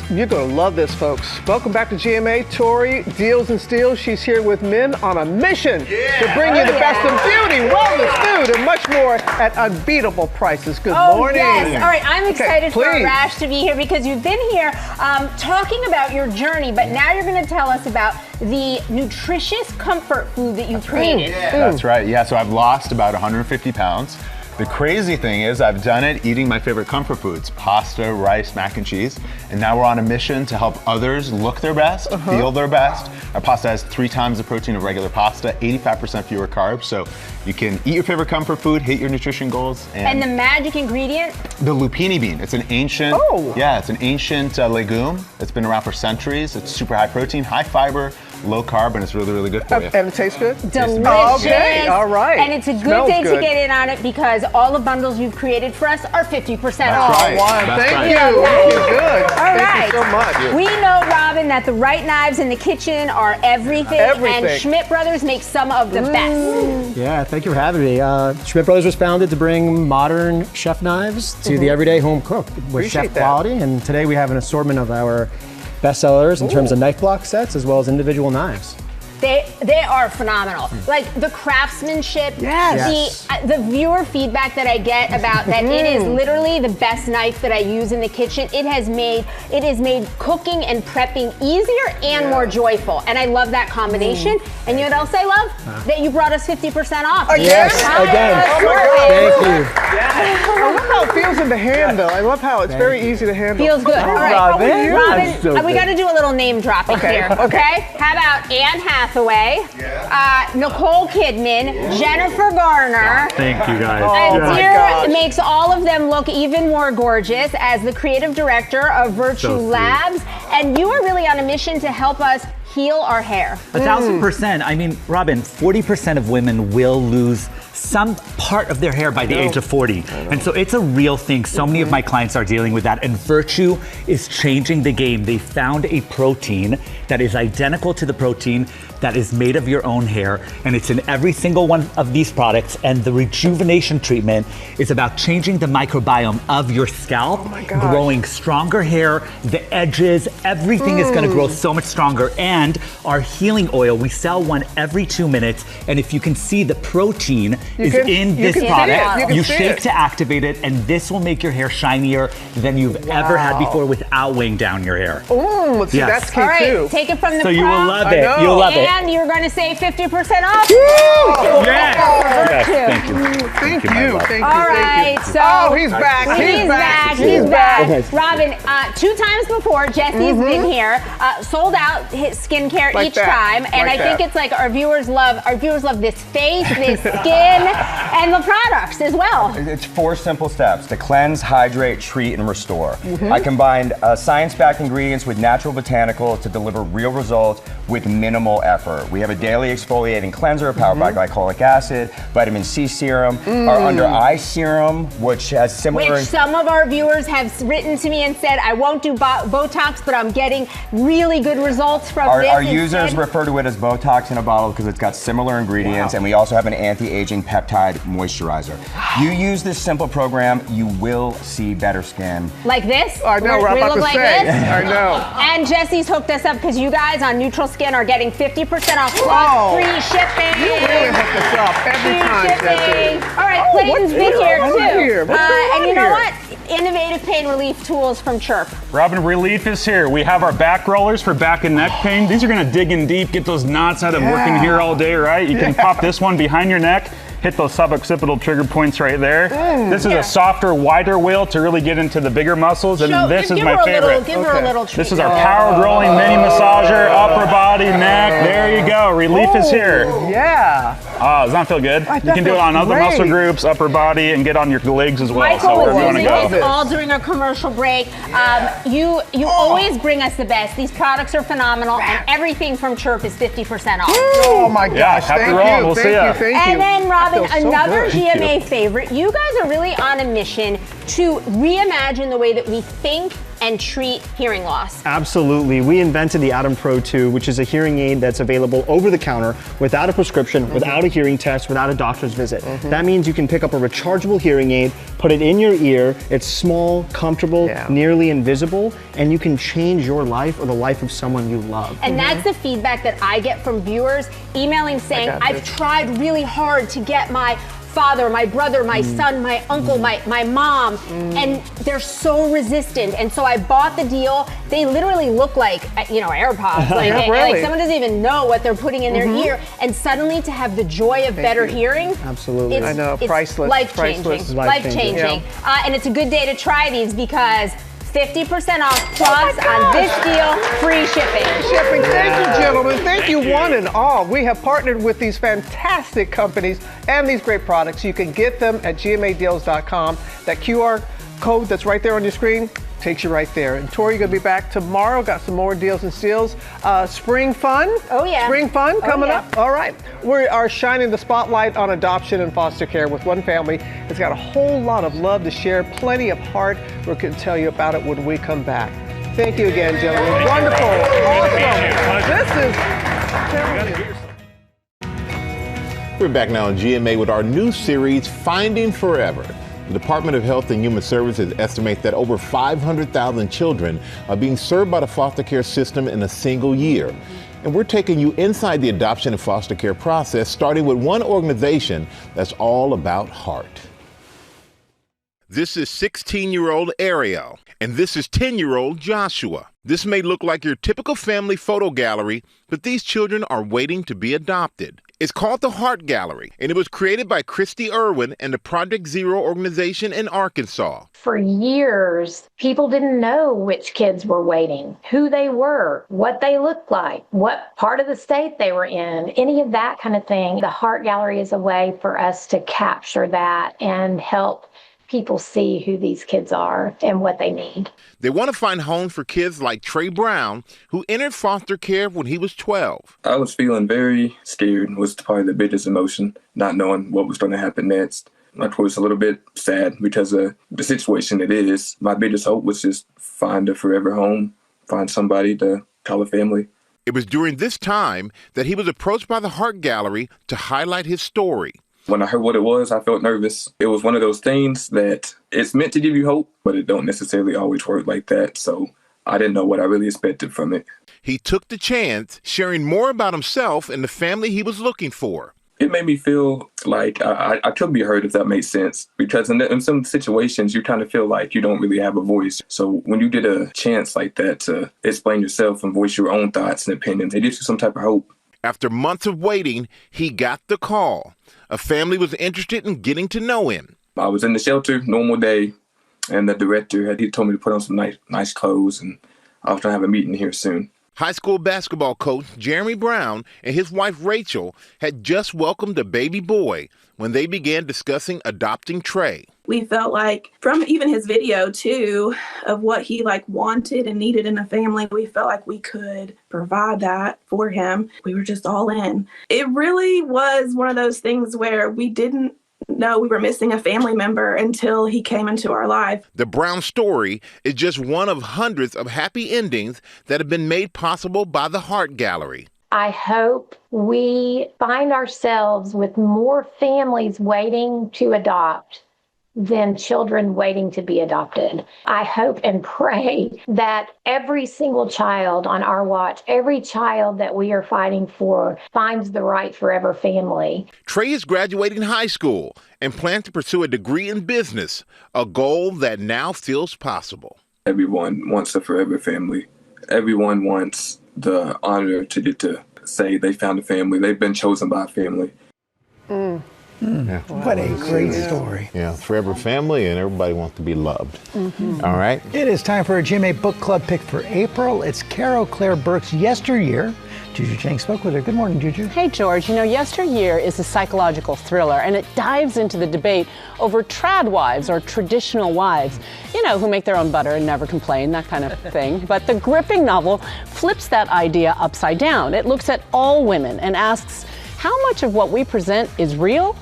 You're going to love this, folks. Welcome back to GMA. Tori, Deals and Steals. She's here with men on a mission to bring you the best of beauty, wellness, food, and much more at unbeatable prices. Good morning. Yes. All right, I'm excited for please. Rash to be here because you've been here talking about your journey, but now you're going to tell us about the nutritious comfort food that you created. That's right. Yeah, so I've lost about 150 pounds. The crazy thing is I've done it eating my favorite comfort foods, pasta, rice, mac and cheese, and now we're on a mission to help others look their best, feel their best. Our pasta has 3 times the protein of regular pasta, 85% fewer carbs, so you can eat your favorite comfort food, hit your nutrition goals. And the magic ingredient? The lupini bean. It's an ancient, it's an ancient legume. It's been around for centuries. It's super high protein, high fiber, low carb, and it's really, really good for you. And it tastes good? Delicious. Okay, all right. And it's a good Smells day good. to get in on it because all the bundles you've created for us are 50% off. Right. Wow, thank you. Good. All Thank right. you so much. We know, Robin, that the right knives in the kitchen are everything. And Schmidt Brothers make some of the best. Yeah, thank you for having me. Schmidt Brothers was founded to bring modern chef knives to the everyday home cook with Appreciate chef that. quality. And today we have an assortment of our best sellers in terms of knife block sets as well as individual knives. They are phenomenal. Like the craftsmanship, the viewer feedback that I get about that it is literally the best knife that I use in the kitchen. It has made cooking and prepping easier and more joyful. And I love that combination. And you know what else I love? That you brought us 50% off. Yes, again. Oh my God. Thank you. I love how it feels in the hand, though. I love how it's very easy to handle. Feels good. All right, Robin, we got to to do a little name dropping here, okay? How about Anne Hathaway, Nicole Kidman, Jennifer Garner. Thank you, guys. And Dear makes all of them look even more gorgeous as the creative director of Virtue Labs. And you are really on a mission to help us heal our hair. 1,000%. I mean, Robin, 40% of women will lose some part of their hair by the age of 40. And so it's a real thing. So many of my clients are dealing with that. And Virtue is changing the game. They found a protein that is identical to the protein that is made of your own hair. And it's in every single one of these products. And the rejuvenation treatment is about changing the microbiome of your scalp, growing stronger hair, the edges, everything is gonna grow so much stronger. And our healing oil, we sell one every 2 minutes. And if you can see, the protein is in this product. You shake to activate it, and this will make your hair shinier than you've ever had before without weighing down your hair. Oh, see, that's key All right, too. take it from the So pro. you will love it. You'll love it. And you're going to save 50% off. Yes. Thank you. Thank you. Thank you. All right, so oh, he's back. He's back. Robin, 2 times before, Jesse's been here, sold out his skincare Like each that. time, and Like I think that. it's like our viewers love this face, this skin, and the products as well. It's 4 simple steps: to cleanse, hydrate, treat, and restore. I combined science-backed ingredients with natural botanicals to deliver real results with minimal effort. We have a daily exfoliating cleanser powered by glycolic acid, vitamin C serum, our under eye serum, which has similar. Which some of our viewers have written to me and said, I won't do Botox, but I'm getting really good results from this. Our users refer to it as Botox in a bottle because it's got similar ingredients, and we also have an anti-aging peptide moisturizer. You use this simple program, you will see better skin. Like this? I know, we about look to like say. this? I know. And Jesse's hooked us up because you guys on Neutral Skin are getting 50% off plus free shipping. You really hooked us up every Free time, shipping. Jesse. All right, Oh, Clayton's been here what's too. here? What's going And on you know here? what? Innovative pain relief tools from Chirp. Robin, relief is here. We have our back rollers for back and neck pain. These are gonna dig in deep, get those knots out of working here all day, right? You can pop this one behind your neck, hit those suboccipital trigger points right there. This is a softer, wider wheel to really get into the bigger muscles, and this is my favorite. Give her a little treat. This is our powered rolling mini massager, upper body, neck. There you go. Relief is here. Yeah. Does that feel good? You can do it on other muscle groups, upper body, and get on your legs as well. Michael So wherever you was want to using go. this all during a commercial break. You always bring us the best. These products are phenomenal, and everything from Chirp is 50% off. Oh my gosh! happy Thank rolling. you. We'll see Thank ya. you. Thank you. And then, Robin, That feels so another good. GMA favorite. You guys are really on a mission to reimagine the way that we think and treat hearing loss. Absolutely. We invented the Atom Pro 2, which is a hearing aid that's available over the counter without a prescription, without a hearing test, without a doctor's visit. That means you can pick up a rechargeable hearing aid, put it in your ear. It's small, comfortable, nearly invisible, and you can change your life or the life of someone you love. And that's the feedback that I get from viewers emailing saying, I've tried really hard to get my father, my brother, my son, my uncle, my mom, and they're so resistant. And so I bought the deal. They literally look like, AirPods. Like someone doesn't even know what they're putting in their ear. And suddenly to have the joy of better hearing. Absolutely. I know, it's priceless. Life-changing. Life-changing. Life-changing. And it's a good day to try these because 50% off plus on this deal, free shipping. Thank you, gentlemen. Thank you, one and all. We have partnered with these fantastic companies and these great products. You can get them at gmadeals.com. That QR code that's right there on your screen takes you right there. And Tori, you're going to be back tomorrow. Got some more deals and steals. Spring fun. Oh, yeah. Spring fun coming yeah. up. All right. We are shining the spotlight on adoption and foster care with one family. It's got a whole lot of love to share, plenty of heart. We're going to tell you about it when we come back. Thank you again, gentlemen. Wonderful. Awesome. We're back now on GMA with our new series, Finding Forever. The Department of Health and Human Services estimates that over 500,000 children are being served by the foster care system in a single year. And we're taking you inside the adoption and foster care process, starting with one organization that's all about heart. This is 16-year-old Ariel, and this is 10-year-old Joshua. This may look like your typical family photo gallery, but these children are waiting to be adopted. It's called the Heart Gallery, and it was created by Christy Irwin and the Project Zero organization in Arkansas. For years, people didn't know which kids were waiting, who they were, what they looked like, what part of the state they were in, any of that kind of thing. The Heart Gallery is a way for us to capture that and help people see who these kids are and what they need. They want to find homes for kids like Trey Brown, who entered foster care when he was 12. I was feeling very scared, was probably the biggest emotion, not knowing what was going to happen next. I was a little bit sad because of the situation it is. My biggest hope was just find a forever home, find somebody to call a family. It was during this time that he was approached by the Heart Gallery to highlight his story. When I heard what it was, I felt nervous. It was one of those things that it's meant to give you hope, but it don't necessarily always work like that. So I didn't know what I really expected from it. He took the chance, sharing more about himself and the family he was looking for. It made me feel like I could be heard, if that makes sense, because in some situations you kind of feel like you don't really have a voice. So when you get a chance like that to explain yourself and voice your own thoughts and opinions, it gives you some type of hope. After months of waiting, he got the call. A family was interested in getting to know him. I was in the shelter, normal day, and the director he told me to put on some nice clothes, and I was going to have a meeting here soon. High school basketball coach Jeremy Brown and his wife Rachel had just welcomed a baby boy when they began discussing adopting Trey. We felt like, from even his video too, of what he wanted and needed in a family, we felt like we could provide that for him. We were just all in. It really was one of those things where we didn't know we were missing a family member until he came into our life. The Brown story is just one of hundreds of happy endings that have been made possible by the Heart Gallery. I hope we find ourselves with more families waiting to adopt than children waiting to be adopted. I hope and pray that every single child on our watch, every child that we are fighting for, finds the right forever family. Trey is graduating high school and plans to pursue a degree in business, a goal that now feels possible. Everyone wants a forever family. Everyone wants the honor to get to say they found a family. They've been chosen by a family. Yeah. What a great story. Yeah, forever family, and everybody wants to be loved. All right. It is time for a GMA book club pick for April. It's Carol Claire Burke's Yesteryear. Juju Chang spoke with her. Good morning, Juju. Hey, George. Yesteryear is a psychological thriller, and it dives into the debate over trad wives or traditional wives, who make their own butter and never complain, that kind of thing. But the gripping novel flips that idea upside down. It looks at all women and asks how much of what we present is real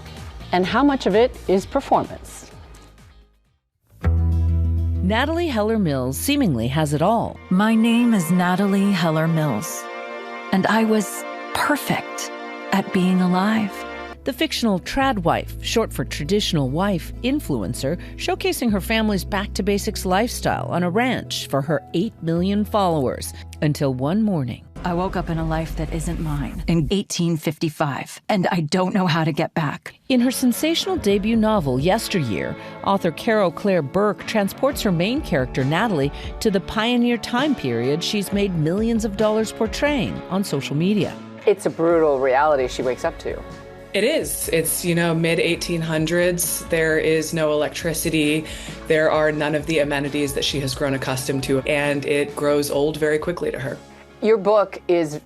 and how much of it is performance. Natalie Heller-Mills seemingly has it all. My name is Natalie Heller-Mills, and I was perfect at being alive. The fictional trad wife, short for traditional wife, influencer, showcasing her family's back-to-basics lifestyle on a ranch for her 8 million followers, until one morning. I woke up in a life that isn't mine in 1855, and I don't know how to get back. In her sensational debut novel, Yesteryear, author Carol Claire Burke transports her main character, Natalie, to the pioneer time period she's made millions of dollars portraying on social media. It's a brutal reality she wakes up to. It is. It's, mid-1800s. There is no electricity. There are none of the amenities that she has grown accustomed to, and it grows old very quickly to her. Your book is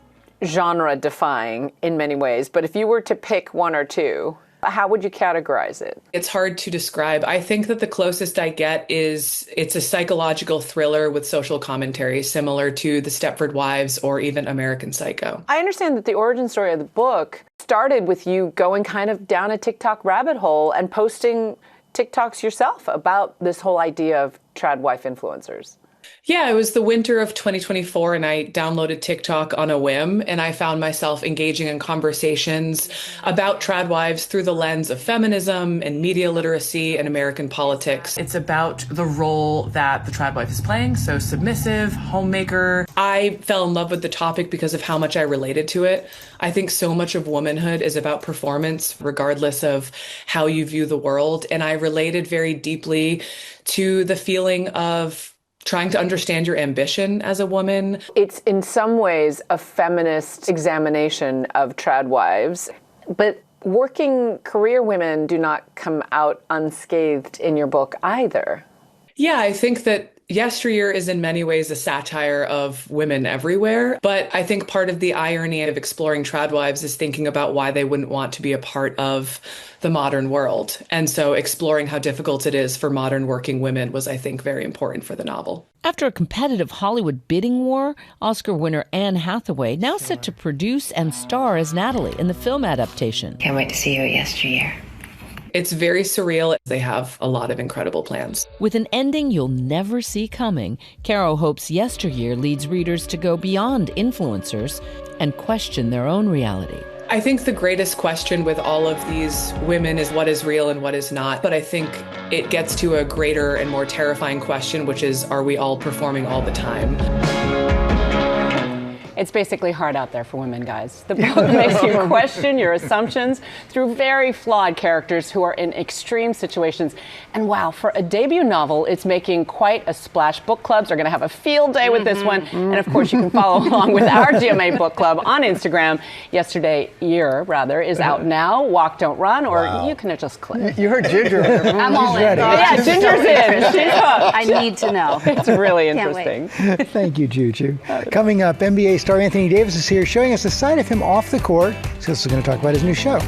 genre-defying in many ways, but if you were to pick one or two, how would you categorize it? It's hard to describe. I think that the closest I get is it's a psychological thriller with social commentary, similar to The Stepford Wives or even American Psycho. I understand that the origin story of the book started with you going kind of down a TikTok rabbit hole and posting TikToks yourself about this whole idea of trad wife influencers. Yeah, it was the winter of 2024, and I downloaded TikTok on a whim, and I found myself engaging in conversations about trad wives through the lens of feminism and media literacy and American politics. It's about the role that the trad wife is playing, so submissive, homemaker. I fell in love with the topic because of how much I related to it. I think so much of womanhood is about performance, regardless of how you view the world, and I related very deeply to the feeling of trying to understand your ambition as a woman. It's in some ways a feminist examination of trad wives, but working career women do not come out unscathed in your book either. Yeah, I think that Yesteryear is in many ways a satire of women everywhere, but I think part of the irony of exploring trad wives is thinking about why they wouldn't want to be a part of the modern world. And so exploring how difficult it is for modern working women was, I think, very important for the novel. After a competitive Hollywood bidding war, Oscar winner Anne Hathaway now set to produce and star as Natalie in the film adaptation. Can't wait to see you at Yesteryear. It's very surreal. They have a lot of incredible plans. With an ending you'll never see coming, Caro hopes Yesteryear leads readers to go beyond influencers and question their own reality. I think the greatest question with all of these women is what is real and what is not. But I think it gets to a greater and more terrifying question, which is, are we all performing all the time? It's basically hard out there for women, guys. The book makes you question your assumptions through very flawed characters who are in extreme situations. And wow, for a debut novel, it's making quite a splash. Book clubs are going to have a field day with this one. And of course, you can follow along with our GMA book club on Instagram. Year is out now. Walk, don't run, or you can just click. You heard Ginger. I'm all in. ready. Yeah, Ginger's in. She's hooked. I need to know. It's really Can't interesting. Thank you, Juju. Coming up, NBA star Anthony Davis is here showing us a side of him off the court. So he's going to talk about his new show.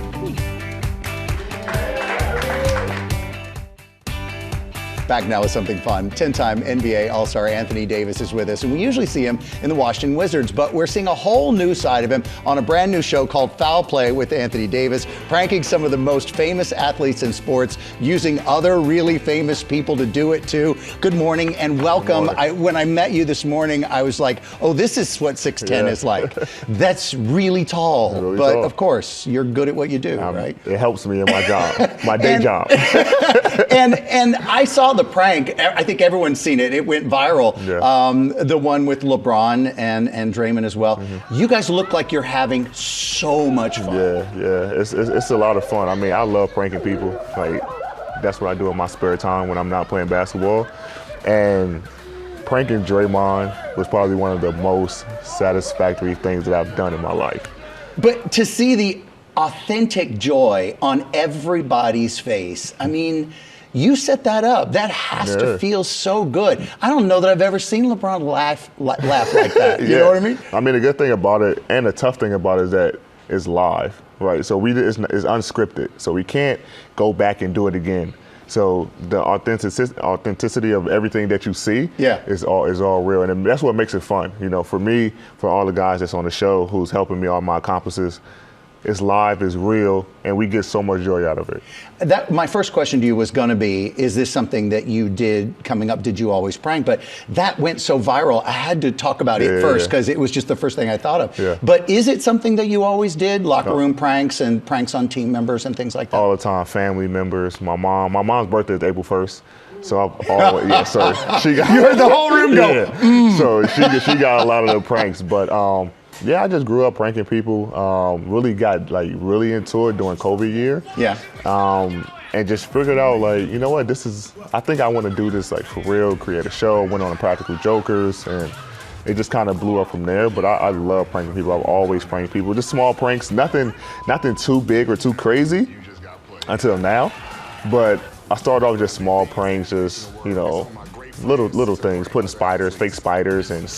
Back now with something fun. 10-time NBA All-Star Anthony Davis is with us, and we usually see him in the Washington Wizards, but we're seeing a whole new side of him on a brand new show called Foul Play with Anthony Davis, pranking some of the most famous athletes in sports, using other really famous people to do it too. Good morning and welcome. When I met you this morning, I was like, oh, this is what 6'10" is like. That's really tall, but of course, you're good at what you do, right? It helps me in my job, my day job. And I saw the prank. I think everyone's seen it. It went viral. Yeah. The one with LeBron and Draymond as well. Mm-hmm. You guys look like you're having so much fun. Yeah. It's a lot of fun. I mean, I love pranking people. Like, that's what I do in my spare time when I'm not playing basketball. And pranking Draymond was probably one of the most satisfactory things that I've done in my life. But to see the authentic joy on everybody's face, I mean, you set that up. That has to feel so good. I don't know that I've ever seen LeBron laugh like that. You know what I mean? I mean, the good thing about it and the tough thing about it is that it's live, right? So it's unscripted. So we can't go back and do it again. So the authenticity of everything that you see is all real. And that's what makes it fun. You know, for me, for all the guys that's on the show who's helping me, all my accomplices, it's live, it's real, and we get so much joy out of it. My first question to you was going to be, is this something that you did coming up? Did you always prank? But that went so viral, I had to talk about it first because it was just the first thing I thought of. Yeah. But is it something that you always did? Locker room pranks and pranks on team members and things like that? All the time, family members, my mom. My mom's birthday is April 1st. So I've always, so she got. You heard the whole room go. Yeah. So she got a lot of the pranks, but yeah, I just grew up pranking people. Really got really into it during COVID year. Yeah. And just figured out you know what, I think I want to do this for real, create a show, went on a Practical Jokers, and it just kind of blew up from there. But I love pranking people. I've always pranked people. Just small pranks, nothing too big or too crazy until now. But I started off just small pranks, just, you know, little things, putting fake spiders and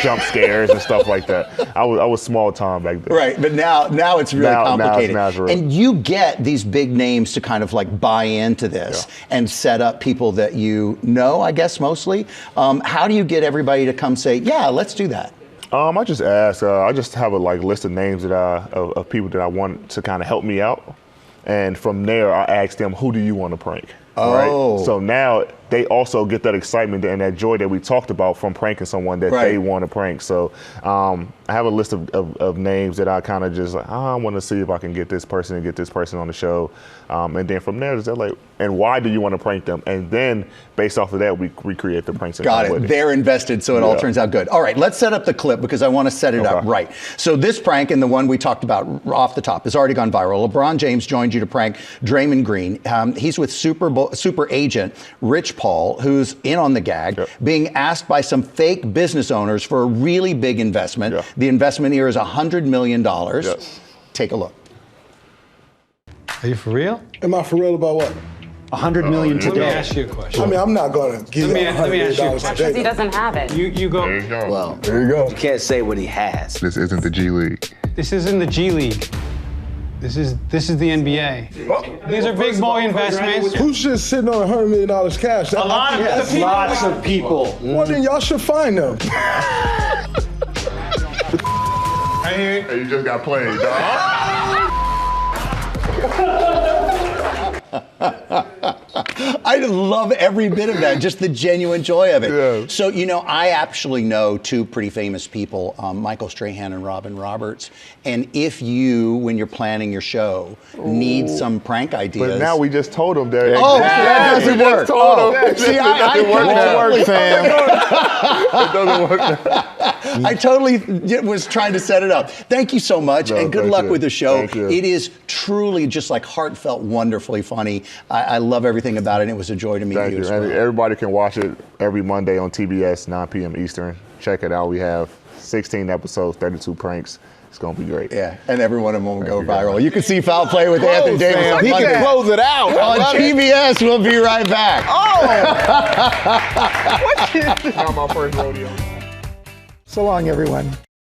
jump scares and stuff like that. I was small time back then. Right, but now it's really complicated. Now it's real. And you get these big names to kind of buy into this and set up people that you know, I guess mostly. How do you get everybody to come say, yeah, let's do that? I just ask. I just have a list of names of people that I want to kind of help me out, and from there I ask them, who do you want to prank? Oh. Right? So now they also get that excitement and that joy that we talked about from pranking someone that they want to prank. So I have a list of names that I kind of just I want to see if I can get this person and get this person on the show. And then from there, and why do you want to prank them? And then based off of that, we create the pranks. Got it. They're invested, so it all turns out good. All right, let's set up the clip because I want to set it up right. So this prank and the one we talked about off the top has already gone viral. LeBron James joined you to prank Draymond Green. He's with super agent Rich Paul, who's in on the gag, being asked by some fake business owners for a really big investment. The investment here is $100 million. Take a look. Are you for real? Am I for real about what? $100 million Let me today. ask you a question. I mean, I'm not going to give you $100 million Because he today. doesn't have it. You go. There you go. Well, there you go. You can't say what he has. This isn't the G League. This isn't the G League. This is the NBA. These are big boy investments. Who's just sitting on $100 million cash? A lot of the people. Lots of people. Well, then y'all should find them. Right here. Hey, you just got played, dog. I love every bit of that, just the genuine joy of it. Yeah. So, you know, I actually know two pretty famous people, Michael Strahan and Robin Roberts. And if you, when you're planning your show, need some prank ideas. But now we just told them that. Oh, that doesn't work. See, It doesn't work. I totally was trying to set it up. Thank you so much, and good luck with the show. It is truly just like heartfelt, wonderfully funny. I love everything about it, and it was a joy to meet you as well. And everybody can watch it every Monday on TBS, 9 p.m. Eastern. Check it out. We have 16 episodes, 32 pranks. It's going to be great. Yeah, and every one of them will go viral. You can see Foul Play with Anthony Davis on He Monday. can close it out. On TBS, we'll be right back. Not my first rodeo. So long, everyone.